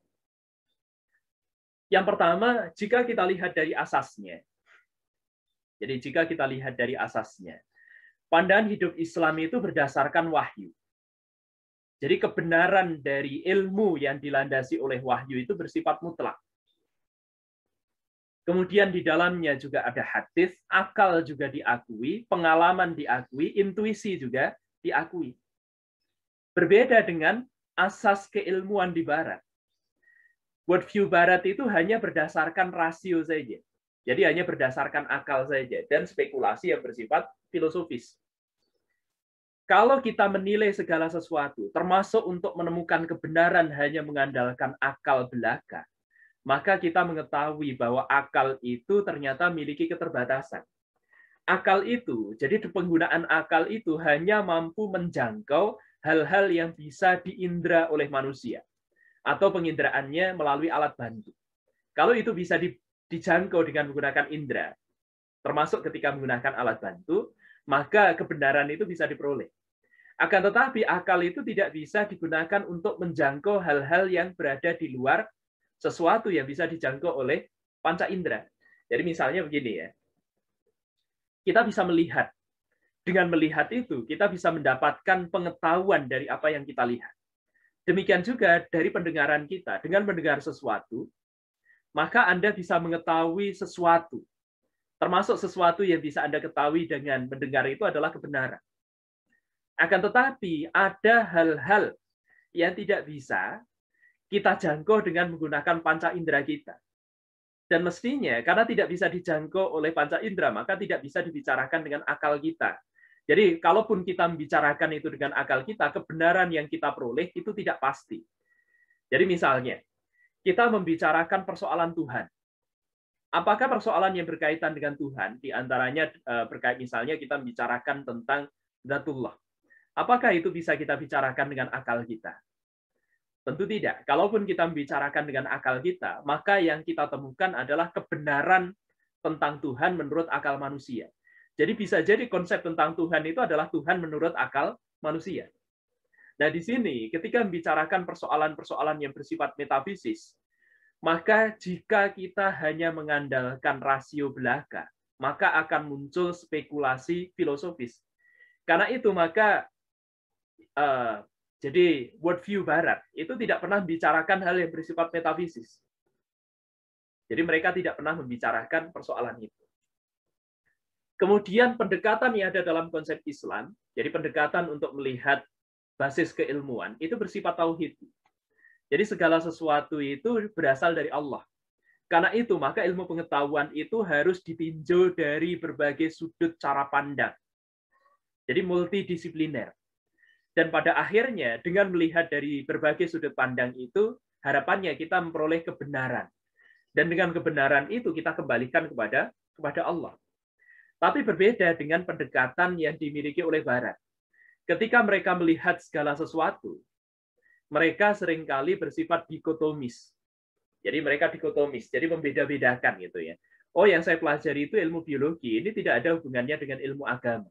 Yang pertama, jika kita lihat dari asasnya. Jadi jika kita lihat dari asasnya, pandangan hidup Islam itu berdasarkan wahyu. Jadi kebenaran dari ilmu yang dilandasi oleh wahyu itu bersifat mutlak. Kemudian di dalamnya juga ada hadis, akal juga diakui, pengalaman diakui, intuisi juga diakui. Berbeda dengan asas keilmuan di Barat. Worldview Barat itu hanya berdasarkan rasio saja. Jadi hanya berdasarkan akal saja dan spekulasi yang bersifat filosofis. Kalau kita menilai segala sesuatu, termasuk untuk menemukan kebenaran hanya mengandalkan akal belaka, maka kita mengetahui bahwa akal itu ternyata memiliki keterbatasan. Akal itu, jadi penggunaan akal itu hanya mampu menjangkau hal-hal yang bisa diindra oleh manusia atau pengindraannya melalui alat bantu. Kalau itu bisa dijangkau dengan menggunakan indera, termasuk ketika menggunakan alat bantu, maka kebenaran itu bisa diperoleh. Akan tetapi akal itu tidak bisa digunakan untuk menjangkau hal-hal yang berada di luar sesuatu yang bisa dijangkau oleh panca indera. Jadi misalnya begini ya, kita bisa melihat. Dengan melihat itu, kita bisa mendapatkan pengetahuan dari apa yang kita lihat. Demikian juga dari pendengaran kita. Dengan mendengar sesuatu, maka Anda bisa mengetahui sesuatu. Termasuk sesuatu yang bisa Anda ketahui dengan mendengar itu adalah kebenaran. Akan tetapi, ada hal-hal yang tidak bisa kita jangkau dengan menggunakan panca indera kita. Dan mestinya, karena tidak bisa dijangkau oleh panca indera, maka tidak bisa dibicarakan dengan akal kita. Jadi, kalaupun kita membicarakan itu dengan akal kita, kebenaran yang kita peroleh itu tidak pasti. Jadi misalnya, kita membicarakan persoalan Tuhan. Apakah persoalan yang berkaitan dengan Tuhan, diantaranya berkait misalnya kita membicarakan tentang Dzatullah. Apakah itu bisa kita bicarakan dengan akal kita? Tentu tidak. Kalaupun kita membicarakan dengan akal kita, maka yang kita temukan adalah kebenaran tentang Tuhan menurut akal manusia. Jadi bisa jadi konsep tentang Tuhan itu adalah Tuhan menurut akal manusia. Nah di sini ketika membicarakan persoalan-persoalan yang bersifat metafisis, Maka jika kita hanya mengandalkan rasio belaka, maka akan muncul spekulasi filosofis. Karena itu maka jadi worldview Barat itu tidak pernah membicarakan hal yang bersifat metafisis. Jadi mereka tidak pernah membicarakan persoalan itu. Kemudian pendekatan yang ada dalam konsep Islam, jadi pendekatan untuk melihat basis keilmuan, itu bersifat tauhid. Jadi segala sesuatu itu berasal dari Allah. Karena itu, maka ilmu pengetahuan itu harus ditinjau dari berbagai sudut cara pandang. Jadi multidisipliner. Dan pada akhirnya, dengan melihat dari berbagai sudut pandang itu, harapannya kita memperoleh kebenaran. Dan dengan kebenaran itu kita kembalikan kepada Allah. Tapi berbeda dengan pendekatan yang dimiliki oleh Barat. Ketika mereka melihat segala sesuatu, mereka seringkali bersifat dikotomis. Jadi mereka dikotomis, jadi membeda-bedakan gitu ya. Oh, yang saya pelajari itu ilmu biologi, ini tidak ada hubungannya dengan ilmu agama.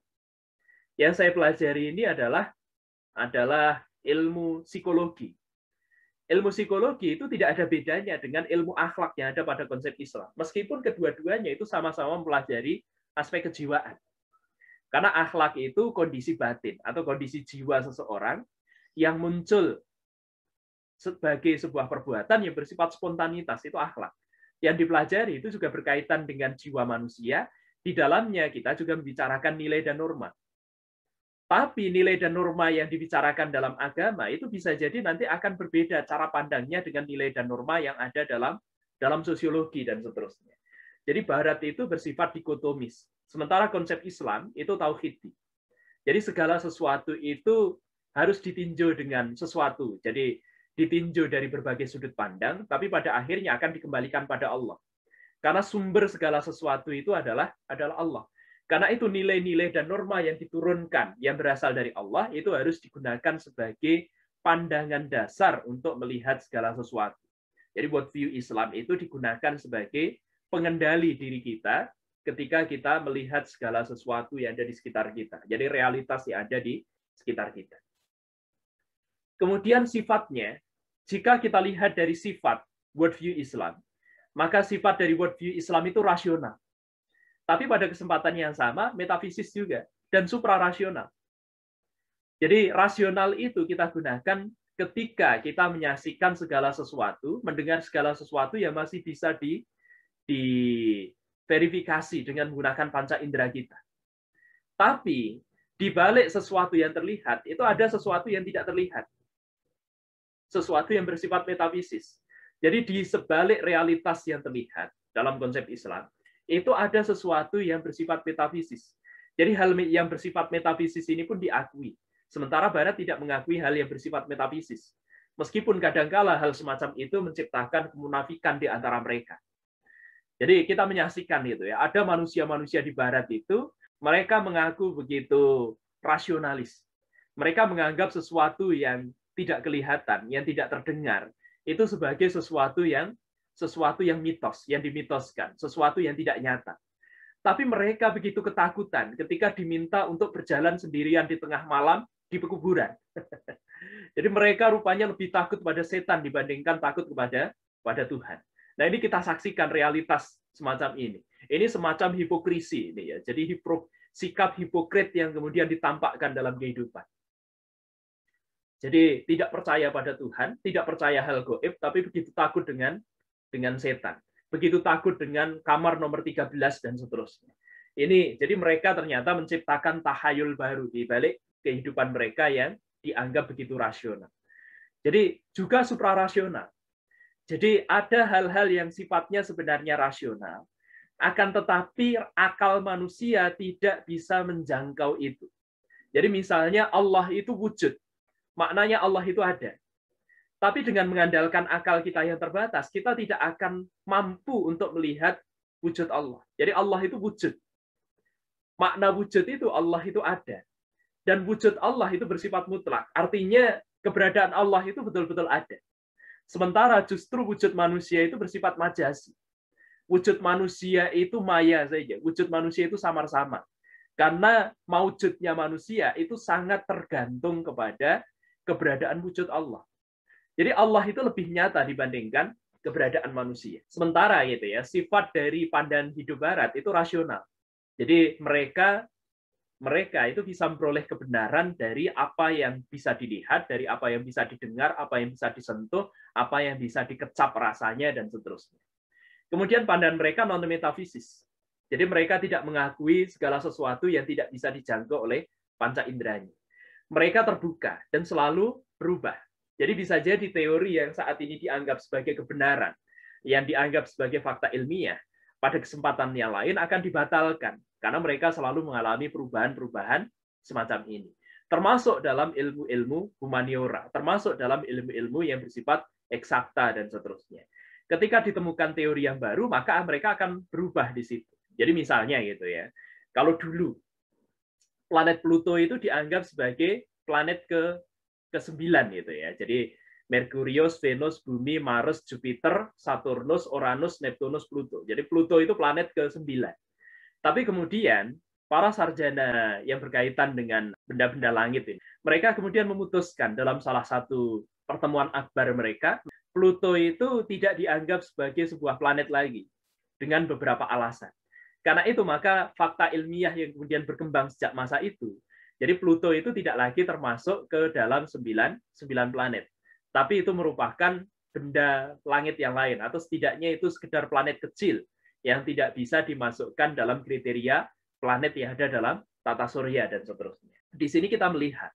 Yang saya pelajari ini adalah ilmu psikologi. Ilmu psikologi itu tidak ada bedanya dengan ilmu akhlak yang ada pada konsep Islam. Meskipun kedua-duanya itu sama-sama mempelajari aspek kejiwaan. Karena akhlak itu kondisi batin atau kondisi jiwa seseorang yang muncul sebagai sebuah perbuatan yang bersifat spontanitas, itu akhlak. Yang dipelajari itu juga berkaitan dengan jiwa manusia, di dalamnya kita juga membicarakan nilai dan norma. Tapi nilai dan norma yang dibicarakan dalam agama itu bisa jadi nanti akan berbeda cara pandangnya dengan nilai dan norma yang ada dalam sosiologi dan seterusnya. Jadi Barat itu bersifat dikotomis. Sementara konsep Islam itu tauhidi. Jadi segala sesuatu itu harus ditinjau dengan sesuatu. Jadi ditinjau dari berbagai sudut pandang, tapi pada akhirnya akan dikembalikan pada Allah. Karena sumber segala sesuatu itu adalah Allah. Karena itu nilai-nilai dan norma yang diturunkan, yang berasal dari Allah, itu harus digunakan sebagai pandangan dasar untuk melihat segala sesuatu. Jadi worldview Islam itu digunakan sebagai pengendali diri kita ketika kita melihat segala sesuatu yang ada di sekitar kita. Jadi realitas yang ada di sekitar kita. Kemudian sifatnya, jika kita lihat dari sifat worldview Islam, maka sifat dari worldview Islam itu rasional. Tapi pada kesempatan yang sama, metafisis juga, dan suprarasional. Jadi rasional itu kita gunakan ketika kita menyaksikan segala sesuatu, mendengar segala sesuatu yang masih bisa diverifikasi dengan menggunakan panca indera kita. Tapi di balik sesuatu yang terlihat, itu ada sesuatu yang tidak terlihat. Sesuatu yang bersifat metafisis. Jadi di sebalik realitas yang terlihat dalam konsep Islam, itu ada sesuatu yang bersifat metafisis. Jadi hal yang bersifat metafisis ini pun diakui. Sementara Barat tidak mengakui hal yang bersifat metafisis. Meskipun kadangkala hal semacam itu menciptakan kemunafikan di antara mereka. Jadi kita menyaksikan itu ya, ada manusia-manusia di Barat itu, mereka mengaku begitu rasionalis. Mereka menganggap sesuatu yang tidak kelihatan, yang tidak terdengar, itu sebagai sesuatu yang mitos, yang dimitoskan, sesuatu yang tidak nyata. Tapi mereka begitu ketakutan ketika diminta untuk berjalan sendirian di tengah malam di pekuburan. Jadi mereka rupanya lebih takut pada setan dibandingkan takut kepada Tuhan. Nah, ini kita saksikan realitas semacam ini. Ini semacam hipokrisi ini ya. Jadi sikap hipokrit yang kemudian ditampakkan dalam kehidupan. Jadi tidak percaya pada Tuhan, tidak percaya hal gaib, tapi begitu takut dengan setan. Begitu takut dengan kamar nomor 13 dan seterusnya. Ini jadi mereka ternyata menciptakan tahayul baru di balik kehidupan mereka yang dianggap begitu rasional. Jadi juga suprarasional. Jadi ada hal-hal yang sifatnya sebenarnya rasional, akan tetapi akal manusia tidak bisa menjangkau itu. Jadi misalnya Allah itu wujud, maknanya Allah itu ada. Tapi dengan mengandalkan akal kita yang terbatas, kita tidak akan mampu untuk melihat wujud Allah. Jadi Allah itu wujud. Makna wujud itu Allah itu ada. Dan wujud Allah itu bersifat mutlak. Artinya keberadaan Allah itu betul-betul ada. Sementara justru wujud manusia itu bersifat majazi. Wujud manusia itu maya saja. Wujud manusia itu samar-samar. Karena maujudnya manusia itu sangat tergantung kepada keberadaan wujud Allah. Jadi Allah itu lebih nyata dibandingkan keberadaan manusia. Sementara gitu ya, sifat dari pandangan hidup barat itu rasional. Jadi mereka itu bisa memperoleh kebenaran dari apa yang bisa dilihat, dari apa yang bisa didengar, apa yang bisa disentuh, apa yang bisa dikecap rasanya, dan seterusnya. Kemudian pandangan mereka non-metafisis. Jadi mereka tidak mengakui segala sesuatu yang tidak bisa dijangkau oleh panca inderanya. Mereka terbuka dan selalu berubah. Jadi bisa jadi teori yang saat ini dianggap sebagai kebenaran, yang dianggap sebagai fakta ilmiah, pada kesempatan yang lain akan dibatalkan. Karena mereka selalu mengalami perubahan-perubahan semacam ini. Termasuk dalam ilmu-ilmu humaniora, termasuk dalam ilmu-ilmu yang bersifat eksakta dan seterusnya. Ketika ditemukan teori yang baru, maka mereka akan berubah di situ. Jadi misalnya gitu ya, kalau dulu planet Pluto itu dianggap sebagai planet ke-9 gitu ya. Jadi Merkurius, Venus, Bumi, Mars, Jupiter, Saturnus, Uranus, Neptunus, Pluto. Jadi Pluto itu planet ke-9. Tapi kemudian para sarjana yang berkaitan dengan benda-benda langit ini, mereka kemudian memutuskan dalam salah satu pertemuan akbar mereka, Pluto itu tidak dianggap sebagai sebuah planet lagi dengan beberapa alasan. Karena itu maka fakta ilmiah yang kemudian berkembang sejak masa itu, jadi Pluto itu tidak lagi termasuk ke dalam 9 planet. Tapi itu merupakan benda langit yang lain, atau setidaknya itu sekedar planet kecil yang tidak bisa dimasukkan dalam kriteria planet yang ada dalam tata surya dan seterusnya. Di sini kita melihat,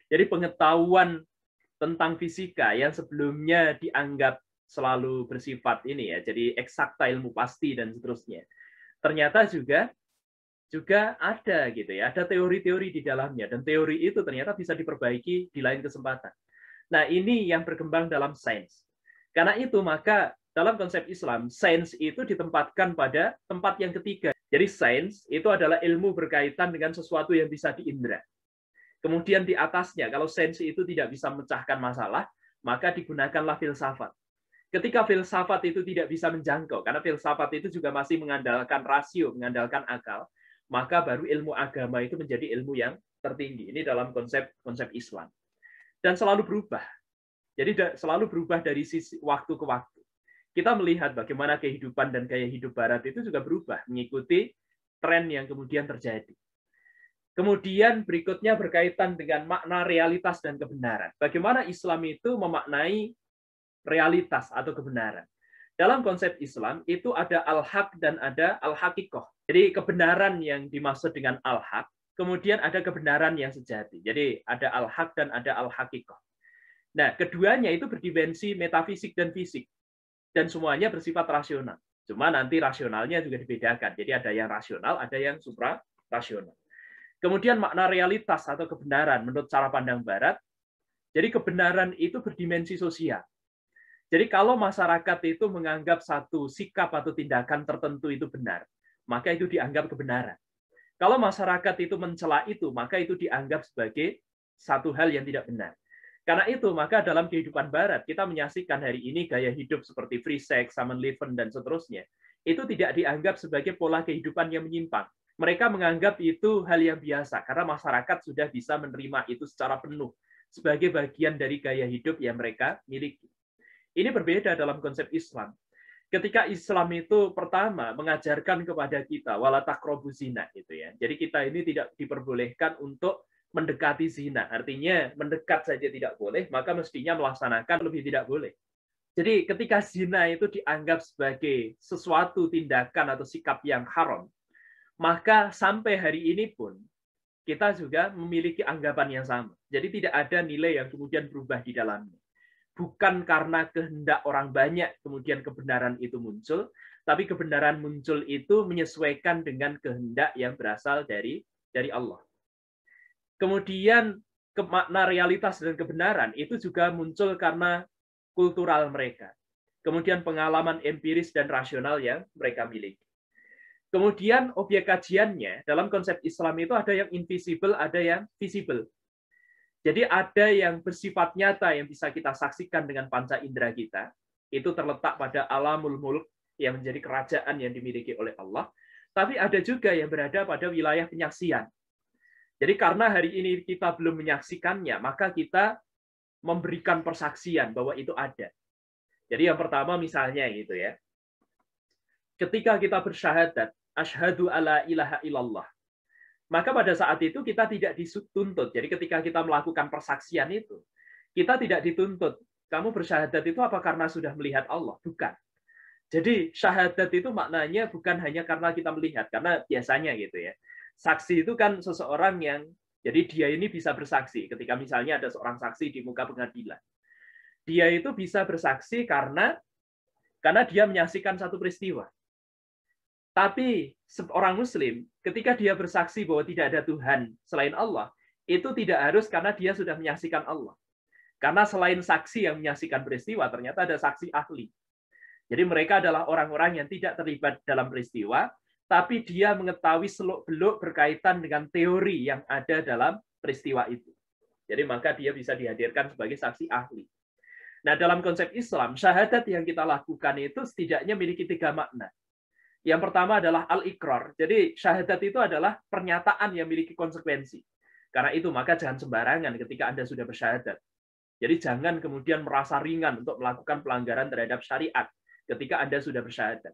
jadi pengetahuan tentang fisika yang sebelumnya dianggap selalu bersifat ini ya, jadi eksakta, ilmu pasti dan seterusnya. Ternyata juga ada gitu ya, ada teori-teori di dalamnya, dan teori itu ternyata bisa diperbaiki di lain kesempatan. Nah, ini yang berkembang dalam sains. Karena itu maka dalam konsep Islam, sains itu ditempatkan pada tempat yang ketiga. Jadi sains itu adalah ilmu berkaitan dengan sesuatu yang bisa diindra. Kemudian di atasnya, kalau sains itu tidak bisa memecahkan masalah, maka digunakanlah filsafat. Ketika filsafat itu tidak bisa menjangkau, karena filsafat itu juga masih mengandalkan rasio, mengandalkan akal, maka baru ilmu agama itu menjadi ilmu yang tertinggi. Ini dalam konsep Islam. Dan selalu berubah. Jadi selalu berubah dari sisi waktu ke waktu. Kita melihat bagaimana kehidupan dan gaya hidup barat itu juga berubah mengikuti tren yang kemudian terjadi. Kemudian berikutnya berkaitan dengan makna realitas dan kebenaran. Bagaimana Islam itu memaknai realitas atau kebenaran. Dalam konsep Islam itu ada al-haq dan ada al-haqiqah. Jadi kebenaran yang dimaksud dengan al-haq, kemudian ada kebenaran yang sejati. Jadi ada al-haq dan ada al-haqiqah. Nah, keduanya itu berdimensi metafisik dan fisik. Dan semuanya bersifat rasional. Cuma nanti rasionalnya juga dibedakan. Jadi ada yang rasional, ada yang supra-rasional. Kemudian makna realitas atau kebenaran menurut cara pandang Barat, jadi kebenaran itu berdimensi sosial. Jadi kalau masyarakat itu menganggap satu sikap atau tindakan tertentu itu benar, maka itu dianggap kebenaran. Kalau masyarakat itu mencela itu, maka itu dianggap sebagai satu hal yang tidak benar. Karena itu, maka dalam kehidupan Barat, kita menyaksikan hari ini gaya hidup seperti free sex, Samenleben, dan seterusnya. Itu tidak dianggap sebagai pola kehidupan yang menyimpang. Mereka menganggap itu hal yang biasa, karena masyarakat sudah bisa menerima itu secara penuh, sebagai bagian dari gaya hidup yang mereka miliki. Ini berbeda dalam konsep Islam. Ketika Islam itu pertama mengajarkan kepada kita, wala taqrabu zina, gitu ya. Jadi kita ini tidak diperbolehkan untuk mendekati zina. Artinya mendekat saja tidak boleh, maka mestinya melaksanakan lebih tidak boleh. Jadi ketika zina itu dianggap sebagai sesuatu tindakan atau sikap yang haram, maka sampai hari ini pun kita juga memiliki anggapan yang sama. Jadi tidak ada nilai yang kemudian berubah di dalamnya. Bukan karena kehendak orang banyak kemudian kebenaran itu muncul, tapi kebenaran muncul itu menyesuaikan dengan kehendak yang berasal dari Allah. Kemudian makna realitas dan kebenaran itu juga muncul karena kultural mereka. Kemudian pengalaman empiris dan rasional yang mereka miliki. Kemudian objek kajiannya dalam konsep Islam itu ada yang invisible, ada yang visible. Jadi ada yang bersifat nyata yang bisa kita saksikan dengan panca indera kita. Itu terletak pada alamul mulk yang menjadi kerajaan yang dimiliki oleh Allah. Tapi ada juga yang berada pada wilayah penyaksian. Jadi karena hari ini kita belum menyaksikannya, maka kita memberikan persaksian bahwa itu ada. Jadi yang pertama misalnya gitu ya. Ketika kita bersyahadat, asyhadu alla ilaha illallah. Maka pada saat itu kita tidak dituntut. Jadi ketika kita melakukan persaksian itu, kita tidak dituntut. Kamu bersyahadat itu apa karena sudah melihat Allah? Bukan. Jadi syahadat itu maknanya bukan hanya karena kita melihat, karena biasanya gitu ya. Saksi itu kan seseorang yang, jadi dia ini bisa bersaksi. Ketika misalnya ada seorang saksi di muka pengadilan. Dia itu bisa bersaksi karena dia menyaksikan satu peristiwa. Tapi seorang Muslim, ketika dia bersaksi bahwa tidak ada Tuhan selain Allah, itu tidak harus karena dia sudah menyaksikan Allah. Karena selain saksi yang menyaksikan peristiwa, ternyata ada saksi ahli. Jadi mereka adalah orang-orang yang tidak terlibat dalam peristiwa, tapi dia mengetahui seluk-beluk berkaitan dengan teori yang ada dalam peristiwa itu. Jadi maka dia bisa dihadirkan sebagai saksi ahli. Nah, dalam konsep Islam, syahadat yang kita lakukan itu setidaknya memiliki 3 makna. Yang pertama adalah al-iqrar. Jadi syahadat itu adalah pernyataan yang memiliki konsekuensi. Karena itu maka jangan sembarangan ketika Anda sudah bersyahadat. Jadi jangan kemudian merasa ringan untuk melakukan pelanggaran terhadap syariat ketika Anda sudah bersyahadat.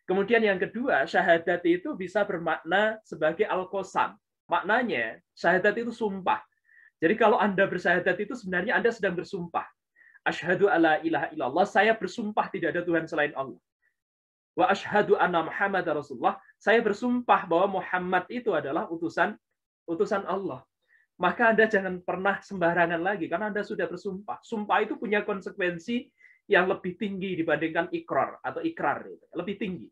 Kemudian yang kedua, syahadat itu bisa bermakna sebagai al-qasam. Maknanya, syahadat itu sumpah. Jadi kalau Anda bersyahadat itu sebenarnya Anda sedang bersumpah. Asyhadu alla ilaha illallah, saya bersumpah tidak ada Tuhan selain Allah. Wa asyhadu anna Muhammad Rasulullah, saya bersumpah bahwa Muhammad itu adalah utusan Allah. Maka Anda jangan pernah sembarangan lagi, karena Anda sudah bersumpah. Sumpah itu punya konsekuensi yang lebih tinggi dibandingkan ikrar atau ikrar. Lebih tinggi.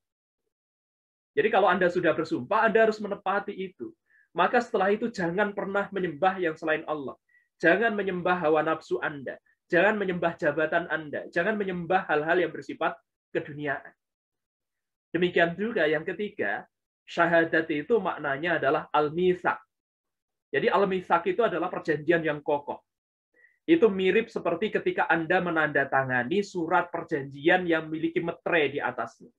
Jadi kalau Anda sudah bersumpah, Anda harus menepati itu. Maka setelah itu jangan pernah menyembah yang selain Allah. Jangan menyembah hawa nafsu Anda. Jangan menyembah jabatan Anda. Jangan menyembah hal-hal yang bersifat keduniaan. Demikian juga yang ketiga, syahadat itu maknanya adalah al-mitsaq. Jadi al-mitsaq itu adalah perjanjian yang kokoh. Itu mirip seperti ketika Anda menandatangani surat perjanjian yang memiliki metre di atasnya.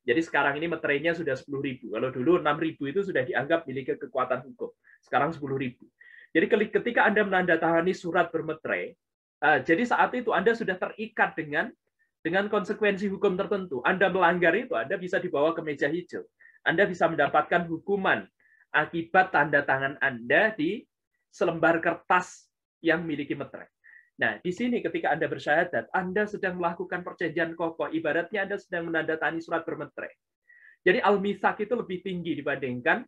Jadi sekarang ini metrenya sudah 10.000. Kalau dulu 6.000 itu sudah dianggap memiliki kekuatan hukum. Sekarang 10.000. Jadi ketika Anda menandatangani surat bermetre, jadi saat itu Anda sudah terikat dengan konsekuensi hukum tertentu. Anda melanggar itu, Anda bisa dibawa ke meja hijau. Anda bisa mendapatkan hukuman akibat tanda tangan Anda di selembar kertas yang memiliki metre. Nah, di sini ketika Anda bersyahadat, Anda sedang melakukan perjanjian kokoh. Ibaratnya Anda sedang menandatangani surat bermetre. Jadi al-mitsaq itu lebih tinggi dibandingkan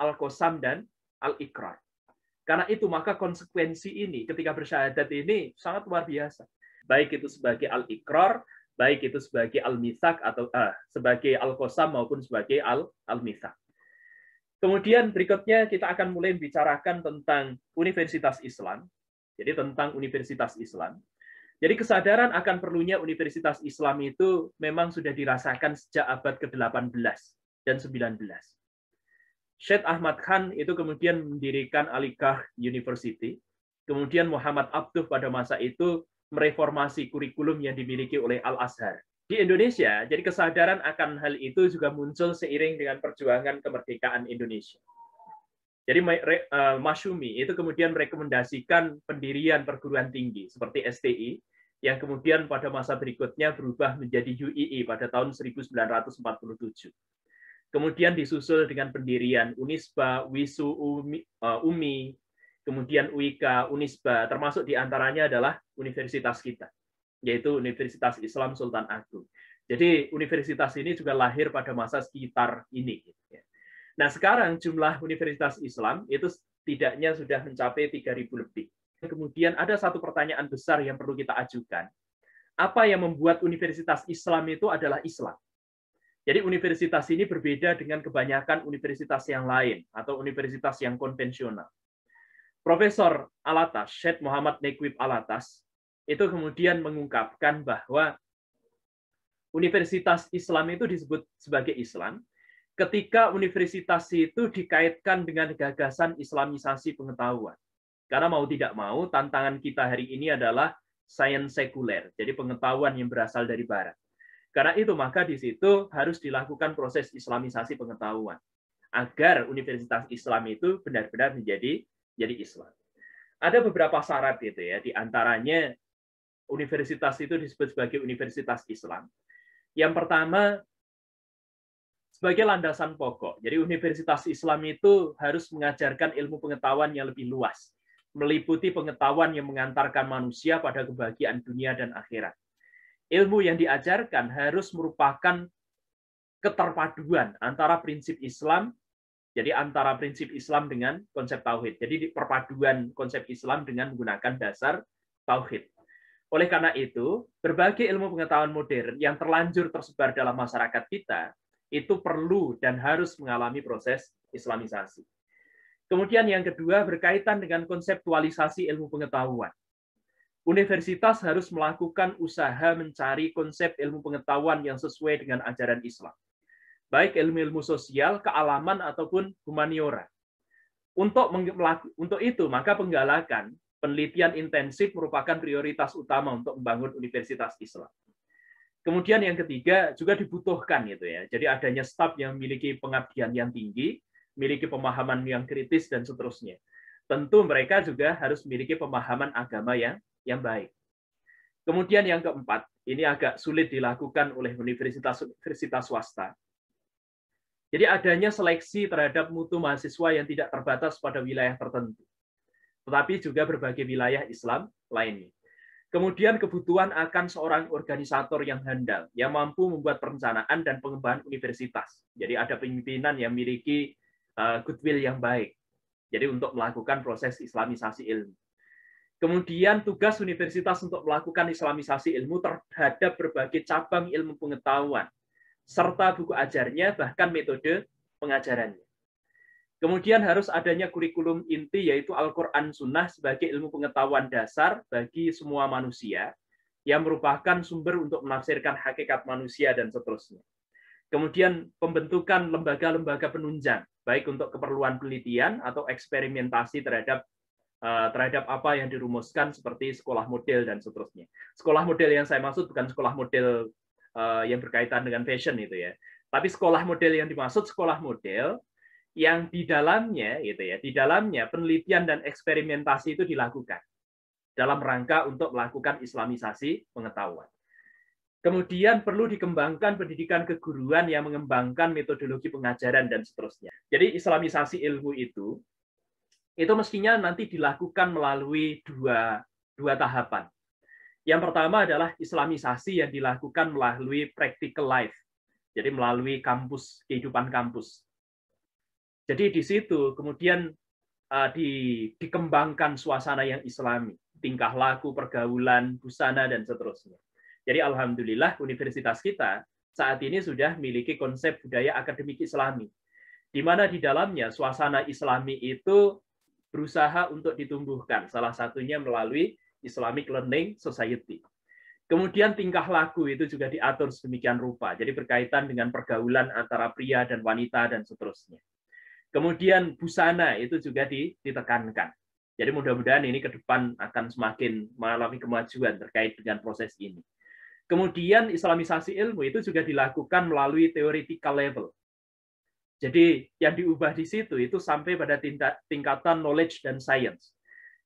al-qasam dan al-iqrar. Karena itu maka konsekuensi ini ketika bersyahadat ini sangat luar biasa. Baik itu sebagai al-iqrar, baik itu sebagai al-mitsaq atau sebagai al-qasam maupun sebagai al-mitsaq. Kemudian berikutnya kita akan mulai bicarakan tentang Universitas Islam. Jadi tentang Universitas Islam. Jadi kesadaran akan perlunya Universitas Islam itu memang sudah dirasakan sejak abad ke-18 dan 19. Syed Ahmad Khan itu kemudian mendirikan Al-Iqah University. Kemudian Muhammad Abduh pada masa itu mereformasi kurikulum yang dimiliki oleh Al-Azhar. Di Indonesia, jadi kesadaran akan hal itu juga muncul seiring dengan perjuangan kemerdekaan Indonesia. Jadi Masyumi itu kemudian merekomendasikan pendirian perguruan tinggi seperti STI, yang kemudian pada masa berikutnya berubah menjadi UII pada tahun 1947. Kemudian disusul dengan pendirian Unisba, WISU, UMI, kemudian UIKA, Unisba, termasuk diantaranya adalah universitas kita, yaitu Universitas Islam Sultan Agung. Jadi universitas ini juga lahir pada masa sekitar ini. Nah sekarang jumlah universitas Islam itu setidaknya sudah mencapai 3.000 lebih. Kemudian ada satu pertanyaan besar yang perlu kita ajukan. Apa yang membuat universitas Islam itu adalah Islam? Jadi universitas ini berbeda dengan kebanyakan universitas yang lain atau universitas yang konvensional. Profesor Alatas, Syed Muhammad Nequib Alatas, itu kemudian mengungkapkan bahwa universitas Islam itu disebut sebagai Islam ketika universitas itu dikaitkan dengan gagasan Islamisasi pengetahuan. Karena mau tidak mau, tantangan kita hari ini adalah sains sekuler, jadi pengetahuan yang berasal dari Barat. Karena itu maka di situ harus dilakukan proses Islamisasi pengetahuan agar universitas Islam itu benar-benar menjadi Islam. Ada beberapa syarat gitu ya, di antaranya universitas itu disebut sebagai universitas Islam? Yang pertama, sebagai landasan pokok. Jadi universitas Islam itu harus mengajarkan ilmu pengetahuan yang lebih luas, meliputi pengetahuan yang mengantarkan manusia pada kebahagiaan dunia dan akhirat. Ilmu yang diajarkan harus merupakan keterpaduan antara prinsip Islam, jadi antara prinsip Islam dengan konsep tauhid. Jadi perpaduan konsep Islam dengan menggunakan dasar tauhid. Oleh karena itu, berbagai ilmu pengetahuan modern yang terlanjur tersebar dalam masyarakat kita itu perlu dan harus mengalami proses islamisasi. Kemudian yang kedua berkaitan dengan konseptualisasi ilmu pengetahuan. Universitas harus melakukan usaha mencari konsep ilmu pengetahuan yang sesuai dengan ajaran Islam, baik ilmu-ilmu sosial, kealaman, ataupun humaniora. Untuk itu, maka penggalakan penelitian intensif merupakan prioritas utama untuk membangun universitas Islam. Kemudian yang ketiga juga dibutuhkan gitu ya. Jadi adanya staf yang memiliki pengabdian yang tinggi, memiliki pemahaman yang kritis dan seterusnya. Tentu mereka juga harus memiliki pemahaman agama yang baik. Kemudian yang keempat, ini agak sulit dilakukan oleh universitas swasta. Jadi adanya seleksi terhadap mutu mahasiswa yang tidak terbatas pada wilayah tertentu, tetapi juga berbagai wilayah Islam lainnya. Kemudian kebutuhan akan seorang organisator yang handal, yang mampu membuat perencanaan dan pengembangan universitas. Jadi ada pimpinan yang memiliki goodwill yang baik. Jadi untuk melakukan proses islamisasi ilmu. Kemudian tugas universitas untuk melakukan islamisasi ilmu terhadap berbagai cabang ilmu pengetahuan, serta buku ajarnya, bahkan metode pengajarannya. Kemudian harus adanya kurikulum inti, yaitu Al-Quran Sunnah sebagai ilmu pengetahuan dasar bagi semua manusia, yang merupakan sumber untuk menafsirkan hakikat manusia dan seterusnya. Kemudian pembentukan lembaga-lembaga penunjang, baik untuk keperluan penelitian atau eksperimentasi terhadap apa yang dirumuskan seperti sekolah model dan seterusnya. Sekolah model yang saya maksud bukan sekolah model yang berkaitan dengan fashion itu ya, tapi sekolah model yang dimaksud sekolah model yang di dalamnya gitu ya, di dalamnya penelitian dan eksperimentasi itu dilakukan dalam rangka untuk melakukan islamisasi pengetahuan. Kemudian perlu dikembangkan pendidikan keguruan yang mengembangkan metodologi pengajaran dan seterusnya. Jadi islamisasi ilmu itu mestinya nanti dilakukan melalui dua tahapan. Yang pertama adalah islamisasi yang dilakukan melalui practical life, jadi melalui kampus, kehidupan kampus. Jadi di situ kemudian dikembangkan suasana yang islami, tingkah laku, pergaulan, busana, dan seterusnya. Jadi alhamdulillah universitas kita saat ini sudah memiliki konsep budaya akademik islami, di mana di dalamnya suasana islami itu berusaha untuk ditumbuhkan, salah satunya melalui Islamic Learning Society. Kemudian tingkah laku itu juga diatur sedemikian rupa, jadi berkaitan dengan pergaulan antara pria dan wanita, dan seterusnya. Kemudian busana itu juga ditekankan. Jadi mudah-mudahan ini ke depan akan semakin mengalami kemajuan terkait dengan proses ini. Kemudian islamisasi ilmu itu juga dilakukan melalui theoretical level. Jadi yang diubah di situ itu sampai pada tingkatan knowledge dan science.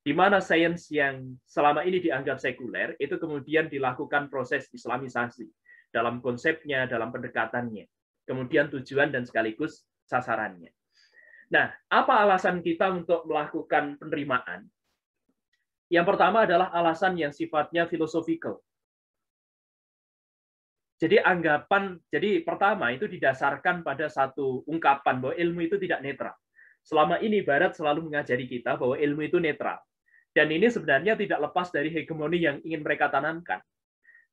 Di mana sains yang selama ini dianggap sekuler itu kemudian dilakukan proses islamisasi dalam konsepnya, dalam pendekatannya. Kemudian tujuan dan sekaligus sasarannya. Nah, apa alasan kita untuk melakukan penerimaan? Yang pertama adalah alasan yang sifatnya philosophical. Jadi pertama itu didasarkan pada satu ungkapan bahwa ilmu itu tidak netral. Selama ini Barat selalu mengajari kita bahwa ilmu itu netral. Dan ini sebenarnya tidak lepas dari hegemoni yang ingin mereka tanamkan.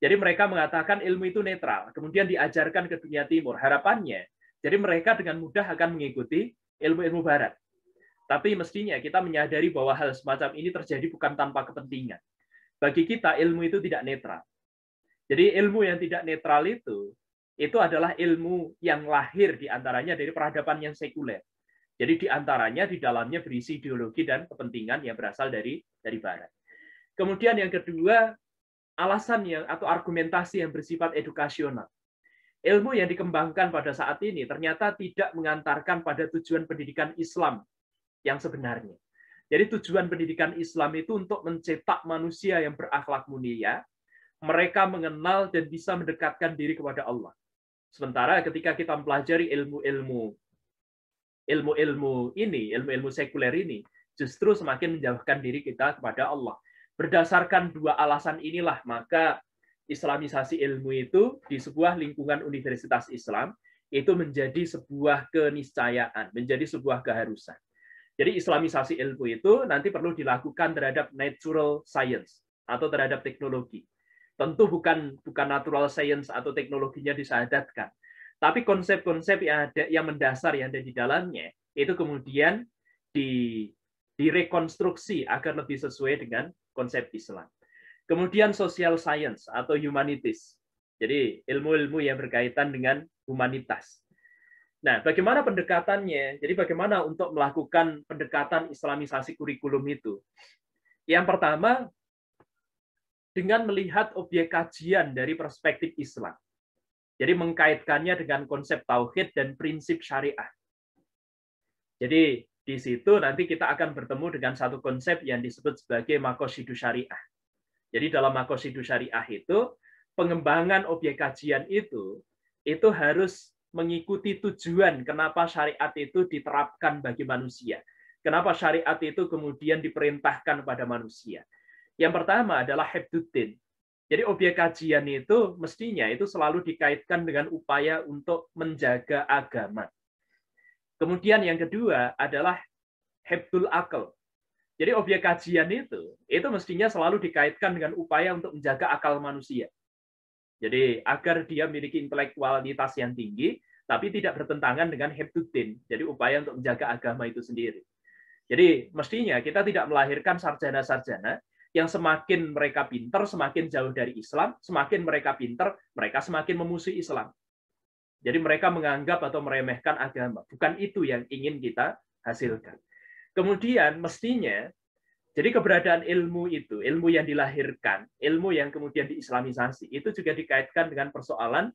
Jadi mereka mengatakan ilmu itu netral, kemudian diajarkan ke dunia timur. Harapannya, jadi mereka dengan mudah akan mengikuti ilmu-ilmu Barat. Tapi mestinya kita menyadari bahwa hal semacam ini terjadi bukan tanpa kepentingan. Bagi kita, ilmu itu tidak netral. Jadi ilmu yang tidak netral itu adalah ilmu yang lahir diantaranya dari peradaban yang sekuler. Jadi diantaranya di dalamnya berisi ideologi dan kepentingan yang berasal dari Barat. Kemudian yang kedua, alasan atau argumentasi yang bersifat edukasional. Ilmu yang dikembangkan pada saat ini ternyata tidak mengantarkan pada tujuan pendidikan Islam yang sebenarnya. Jadi tujuan pendidikan Islam itu untuk mencetak manusia yang berakhlak mulia, mereka mengenal dan bisa mendekatkan diri kepada Allah. Sementara ketika kita mempelajari ilmu-ilmu sekuler ini, justru semakin menjauhkan diri kita kepada Allah. Berdasarkan dua alasan inilah, maka Islamisasi ilmu itu di sebuah lingkungan universitas Islam itu menjadi sebuah keniscayaan, menjadi sebuah keharusan. Jadi Islamisasi ilmu itu nanti perlu dilakukan terhadap natural science atau terhadap teknologi. Tentu bukan natural science atau teknologinya disahadatkan, tapi konsep-konsep yang mendasar yang ada di dalamnya itu kemudian direkonstruksi agar lebih sesuai dengan konsep Islam. Kemudian social science atau humanities. Jadi ilmu-ilmu yang berkaitan dengan humanitas. Nah, bagaimana pendekatannya? Jadi bagaimana untuk melakukan pendekatan Islamisasi kurikulum itu? Yang pertama, dengan melihat objek kajian dari perspektif Islam. Jadi mengkaitkannya dengan konsep tauhid dan prinsip syariah. Jadi di situ nanti kita akan bertemu dengan satu konsep yang disebut sebagai maqasidu syariah. Jadi dalam maqasidu syariah itu, pengembangan objek kajian itu harus mengikuti tujuan kenapa syariat itu diterapkan bagi manusia. Kenapa syariat itu kemudian diperintahkan pada manusia. Yang pertama adalah hifdzuddin. Jadi objek kajian itu mestinya itu selalu dikaitkan dengan upaya untuk menjaga agama. Kemudian yang kedua adalah hifdzul akal. Jadi objek kajian itu mestinya selalu dikaitkan dengan upaya untuk menjaga akal manusia. Jadi agar dia memiliki intelektualitas yang tinggi, tapi tidak bertentangan dengan hifdzuddin. Jadi upaya untuk menjaga agama itu sendiri. Jadi mestinya kita tidak melahirkan sarjana-sarjana yang semakin mereka pinter, semakin jauh dari Islam, semakin mereka pinter, mereka semakin memusuhi Islam. Jadi mereka menganggap atau meremehkan agama. Bukan itu yang ingin kita hasilkan. Kemudian mestinya, jadi keberadaan ilmu itu, ilmu yang dilahirkan, ilmu yang kemudian diislamisasi, itu juga dikaitkan dengan persoalan,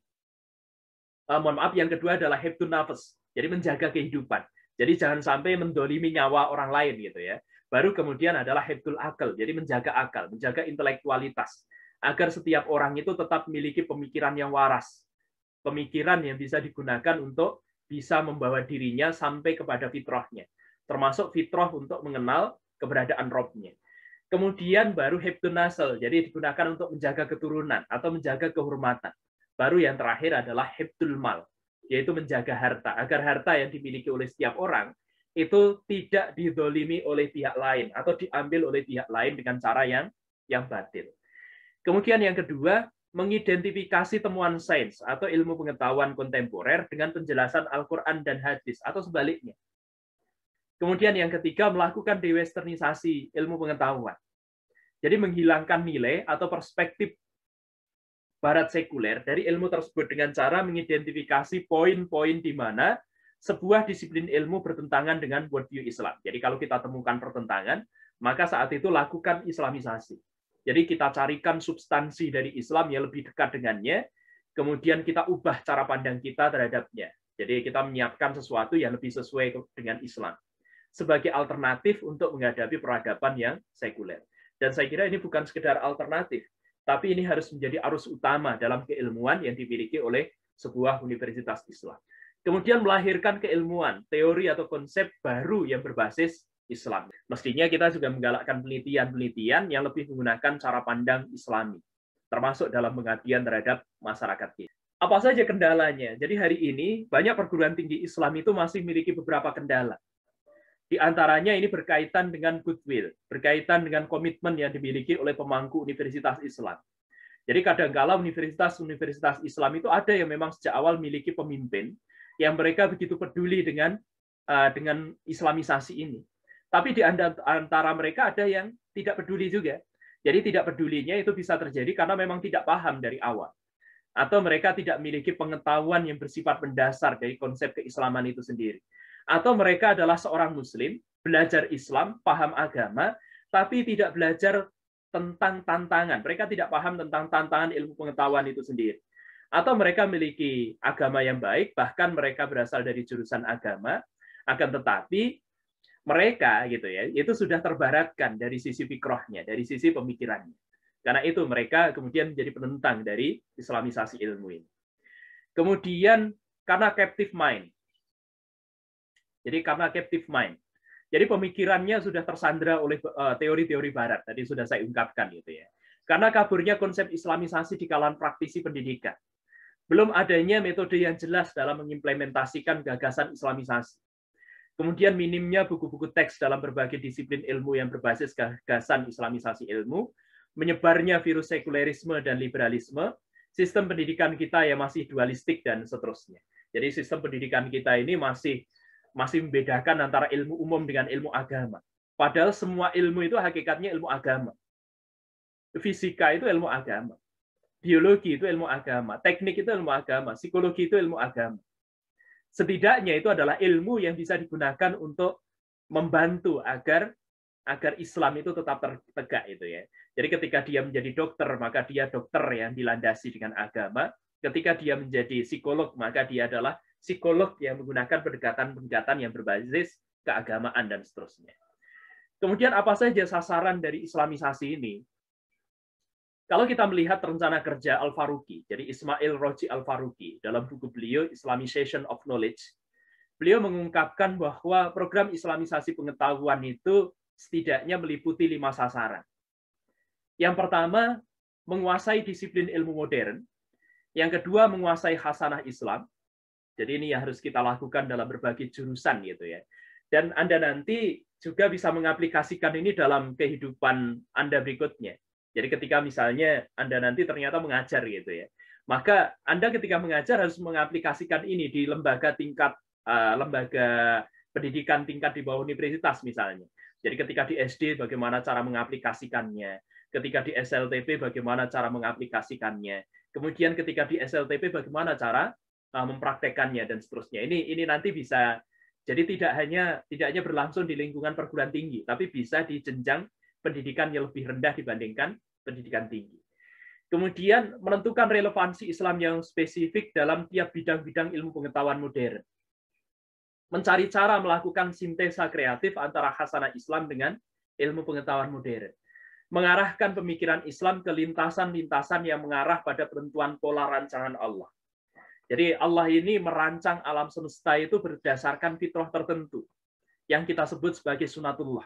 yang kedua adalah hifdzun nafas, jadi menjaga kehidupan. Jadi jangan sampai mendolimi nyawa orang lain gitu ya. Baru kemudian adalah hifdzul akal, jadi menjaga akal, menjaga intelektualitas, agar setiap orang itu tetap memiliki pemikiran yang waras, pemikiran yang bisa digunakan untuk bisa membawa dirinya sampai kepada fitrahnya, termasuk fitrah untuk mengenal keberadaan Robnya. Kemudian baru hifdzun nasl, jadi digunakan untuk menjaga keturunan atau menjaga kehormatan. Baru yang terakhir adalah hifdzul mal, yaitu menjaga harta, agar harta yang dimiliki oleh setiap orang itu tidak didolimi oleh pihak lain atau diambil oleh pihak lain dengan cara yang batil. Kemudian yang kedua, mengidentifikasi temuan sains atau ilmu pengetahuan kontemporer dengan penjelasan Al-Quran dan hadis atau sebaliknya. Kemudian yang ketiga, melakukan dewesternisasi ilmu pengetahuan. Jadi menghilangkan nilai atau perspektif barat sekuler dari ilmu tersebut dengan cara mengidentifikasi poin-poin di mana sebuah disiplin ilmu bertentangan dengan worldview Islam. Jadi kalau kita temukan pertentangan, maka saat itu lakukan islamisasi. Jadi kita carikan substansi dari Islam yang lebih dekat dengannya, kemudian kita ubah cara pandang kita terhadapnya. Jadi kita menyiapkan sesuatu yang lebih sesuai dengan Islam sebagai alternatif untuk menghadapi peradaban yang sekuler. Dan saya kira ini bukan sekedar alternatif, tapi ini harus menjadi arus utama dalam keilmuan yang dimiliki oleh sebuah universitas Islam. Kemudian melahirkan keilmuan, teori atau konsep baru yang berbasis Islam. Mestinya kita juga menggalakkan penelitian-penelitian yang lebih menggunakan cara pandang Islami, termasuk dalam pengabdian terhadap masyarakat kita. Apa saja kendalanya? Jadi hari ini banyak perguruan tinggi Islam itu masih memiliki beberapa kendala. Di antaranya ini berkaitan dengan goodwill, berkaitan dengan komitmen yang dimiliki oleh pemangku universitas Islam. Jadi kadang-kala universitas Islam itu ada yang memang sejak awal memiliki pemimpin yang mereka begitu peduli dengan islamisasi ini. Tapi di antara mereka ada yang tidak peduli juga. Jadi tidak pedulinya itu bisa terjadi karena memang tidak paham dari awal. Atau mereka tidak memiliki pengetahuan yang bersifat mendasar dari konsep keislaman itu sendiri. Atau mereka adalah seorang muslim, belajar Islam, paham agama, tapi tidak belajar tentang tantangan. Mereka tidak paham tentang tantangan ilmu pengetahuan itu sendiri. Atau mereka memiliki agama yang baik, bahkan mereka berasal dari jurusan agama, akan tetapi mereka gitu ya, itu sudah terbaratkan dari sisi fikrohnya, dari sisi pemikirannya. Karena itu mereka kemudian menjadi penentang dari islamisasi ilmu ini. Kemudian karena captive mind. Jadi karena captive mind. Jadi pemikirannya sudah tersandra oleh teori-teori barat. Tadi sudah saya ungkapkan gitu ya. Karena kaburnya konsep islamisasi di kalangan praktisi pendidikan. Belum adanya metode yang jelas dalam mengimplementasikan gagasan islamisasi. Kemudian minimnya buku-buku teks dalam berbagai disiplin ilmu yang berbasis gagasan islamisasi ilmu, menyebarnya virus sekulerisme dan liberalisme, sistem pendidikan kita yang masih dualistik dan seterusnya. Jadi sistem pendidikan kita ini masih membedakan antara ilmu umum dengan ilmu agama. Padahal semua ilmu itu hakikatnya ilmu agama. Fisika itu ilmu agama. Biologi itu ilmu agama. Teknik itu ilmu agama. Psikologi itu ilmu agama. Setidaknya itu adalah ilmu yang bisa digunakan untuk membantu agar Islam itu tetap tegak itu ya. Jadi ketika dia menjadi dokter, maka dia dokter yang dilandasi dengan agama. Ketika dia menjadi psikolog, maka dia adalah psikolog yang menggunakan pendekatan-pendekatan yang berbasis keagamaan dan seterusnya. Kemudian apa saja sasaran dari islamisasi ini? Kalau kita melihat rencana kerja Al-Faruqi, jadi Ismail Roji Al-Faruqi, dalam buku beliau Islamization of Knowledge, beliau mengungkapkan bahwa program islamisasi pengetahuan itu setidaknya meliputi 5 sasaran. Yang pertama, menguasai disiplin ilmu modern. Yang kedua, menguasai khasanah Islam. Jadi ini yang harus kita lakukan dalam berbagai jurusan gitu ya. Dan Anda nanti juga bisa mengaplikasikan ini dalam kehidupan Anda berikutnya. Jadi ketika misalnya Anda nanti ternyata mengajar gitu ya, maka Anda ketika mengajar harus mengaplikasikan ini di lembaga pendidikan tingkat di bawah universitas misalnya. Jadi ketika di SD bagaimana cara mengaplikasikannya, ketika di SLTP bagaimana cara mengaplikasikannya, kemudian ketika di SLTP bagaimana cara mempraktekannya dan seterusnya. Ini nanti bisa jadi tidak hanya berlangsung di lingkungan perguruan tinggi, tapi bisa di jenjang pendidikan yang lebih rendah dibandingkan pendidikan tinggi. Kemudian menentukan relevansi Islam yang spesifik dalam tiap bidang-bidang ilmu pengetahuan modern. Mencari cara melakukan sintesa kreatif antara khasanah Islam dengan ilmu pengetahuan modern. Mengarahkan pemikiran Islam ke lintasan-lintasan yang mengarah pada penentuan pola rancangan Allah. Jadi Allah ini merancang alam semesta itu berdasarkan fitrah tertentu yang kita sebut sebagai sunatullah.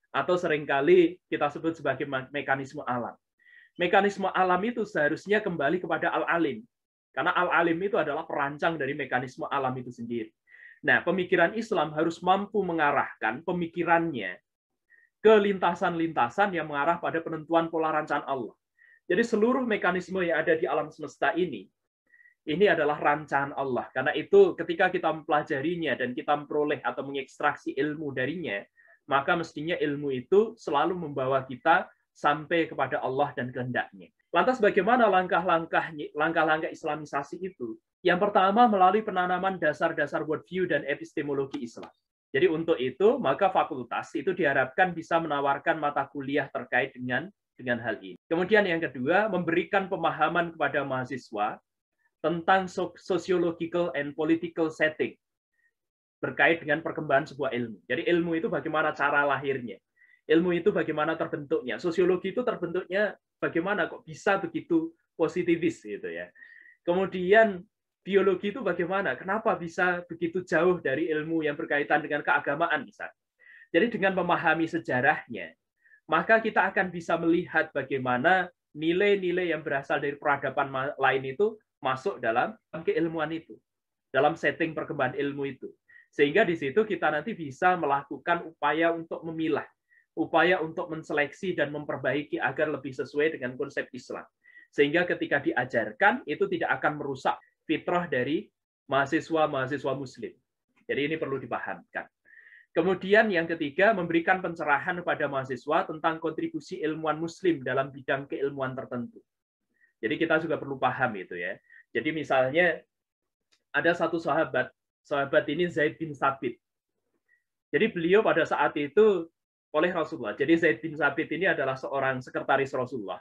Atau seringkali kita sebut sebagai mekanisme alam. Mekanisme alam itu seharusnya kembali kepada Al-Alim. Karena Al-Alim itu adalah perancang dari mekanisme alam itu sendiri. Nah, pemikiran Islam harus mampu mengarahkan pemikirannya ke lintasan-lintasan yang mengarah pada penentuan pola rancangan Allah. Jadi seluruh mekanisme yang ada di alam semesta ini adalah rancangan Allah. Karena itu ketika kita mempelajarinya dan kita memperoleh atau mengekstraksi ilmu darinya, maka mestinya ilmu itu selalu membawa kita sampai kepada Allah dan kehendaknya. Lantas bagaimana langkah-langkah islamisasi itu? Yang pertama melalui penanaman dasar-dasar worldview dan epistemologi Islam. Jadi untuk itu, maka fakultas itu diharapkan bisa menawarkan mata kuliah terkait dengan hal ini. Kemudian yang kedua, memberikan pemahaman kepada mahasiswa tentang sociological and political setting berkait dengan perkembangan sebuah ilmu. Jadi ilmu itu bagaimana cara lahirnya. Ilmu itu bagaimana terbentuknya. Sosiologi itu terbentuknya bagaimana kok bisa begitu positivis gitu ya. Kemudian biologi itu bagaimana? Kenapa bisa begitu jauh dari ilmu yang berkaitan dengan keagamaan misalnya. Jadi dengan memahami sejarahnya, maka kita akan bisa melihat bagaimana nilai-nilai yang berasal dari peradaban lain itu masuk dalam keilmuan itu, dalam setting perkembangan ilmu itu. Sehingga di situ kita nanti bisa melakukan upaya untuk memilah, upaya untuk menseleksi dan memperbaiki agar lebih sesuai dengan konsep Islam. Sehingga ketika diajarkan, itu tidak akan merusak fitrah dari mahasiswa-mahasiswa Muslim. Jadi ini perlu dipahamkan. Kemudian yang ketiga, memberikan pencerahan kepada mahasiswa tentang kontribusi ilmuwan Muslim dalam bidang keilmuan tertentu. Jadi kita juga perlu paham itu ya. Jadi misalnya ada satu sahabat ini Zaid bin Thabit. Jadi beliau pada saat itu oleh Rasulullah. Jadi Zaid bin Thabit ini adalah seorang sekretaris Rasulullah.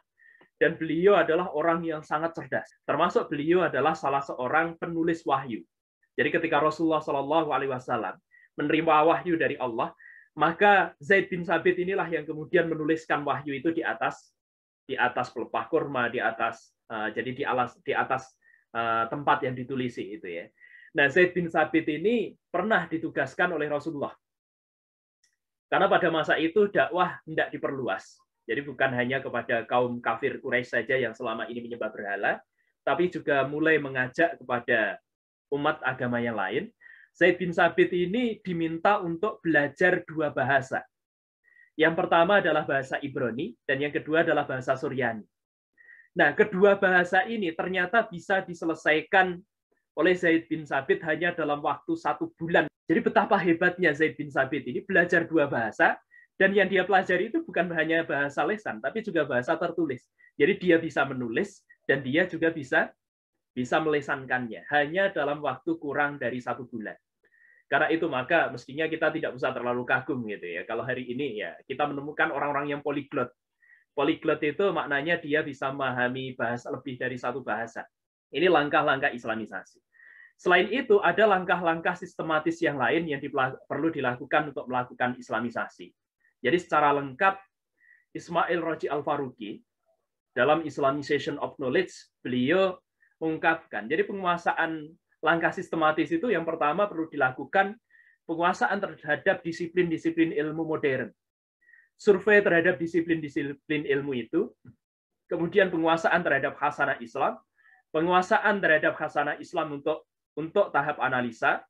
Dan beliau adalah orang yang sangat cerdas. Termasuk beliau adalah salah seorang penulis wahyu. Jadi ketika Rasulullah SAW menerima wahyu dari Allah, maka Zaid bin Thabit inilah yang kemudian menuliskan wahyu itu di atas di atas pelepah kurma, di atas jadi di atas tempat yang ditulisi itu ya. Nah, Zaid bin Tsabit ini pernah ditugaskan oleh Rasulullah. Karena pada masa itu dakwah hendak diperluas. Jadi bukan hanya kepada kaum kafir Quraisy saja yang selama ini menyembah berhala, tapi juga mulai mengajak kepada umat agama yang lain. Zaid bin Tsabit ini diminta untuk belajar 2 bahasa. Yang pertama adalah bahasa Ibrani, dan yang kedua adalah bahasa Suryani. Nah, kedua bahasa ini ternyata bisa diselesaikan oleh Zaid bin Tsabit hanya dalam waktu 1 bulan. Jadi betapa hebatnya Zaid bin Tsabit ini belajar 2 bahasa, dan yang dia pelajari itu bukan hanya bahasa lisan, tapi juga bahasa tertulis. Jadi dia bisa menulis, dan dia juga bisa melisankannya, hanya dalam waktu kurang dari 1 bulan. Karena itu maka mestinya kita tidak usah terlalu kagum gitu ya. Kalau hari ini ya kita menemukan orang-orang yang polyglot. Polyglot itu maknanya dia bisa memahami bahasa lebih dari 1 bahasa. Ini langkah-langkah Islamisasi. Selain itu, ada langkah-langkah sistematis yang lain yang perlu dilakukan untuk melakukan Islamisasi. Jadi secara lengkap, Ismail Raji Al-Faruqi, dalam Islamization of Knowledge, beliau mengungkapkan, jadi penguasaan langkah sistematis itu yang pertama perlu dilakukan penguasaan terhadap disiplin-disiplin ilmu modern. Survei terhadap disiplin-disiplin ilmu itu, kemudian penguasaan terhadap khasanah Islam, penguasaan terhadap khasanah Islam untuk tahap analisa,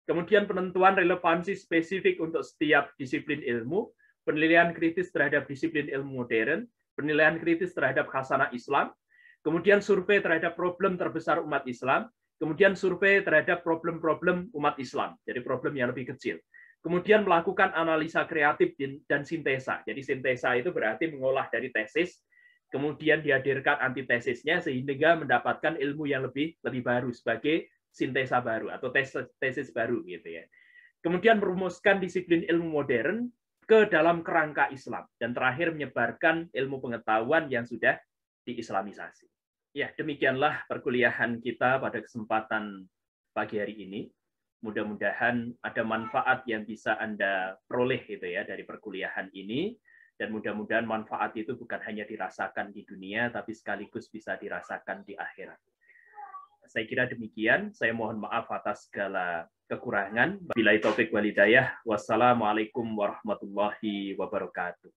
kemudian penentuan relevansi spesifik untuk setiap disiplin ilmu, penilaian kritis terhadap disiplin ilmu modern, penilaian kritis terhadap khasanah Islam, kemudian survei terhadap problem terbesar umat Islam, kemudian survei terhadap problem-problem umat Islam, jadi problem yang lebih kecil. Kemudian melakukan analisa kreatif dan sintesa. Jadi sintesa itu berarti mengolah dari tesis, kemudian dihadirkan antitesisnya sehingga mendapatkan ilmu yang lebih baru sebagai sintesa baru atau tesis baru gitu ya. Kemudian merumuskan disiplin ilmu modern ke dalam kerangka Islam dan terakhir menyebarkan ilmu pengetahuan yang sudah diislamisasi. Ya, demikianlah perkuliahan kita pada kesempatan pagi hari ini. Mudah-mudahan ada manfaat yang bisa Anda peroleh gitu ya dari perkuliahan ini, dan mudah-mudahan manfaat itu bukan hanya dirasakan di dunia tapi sekaligus bisa dirasakan di akhirat. Saya kira demikian. Saya mohon maaf atas segala kekurangan. Billahi taufik wal hidayah. Wassalamualaikum warahmatullahi wabarakatuh.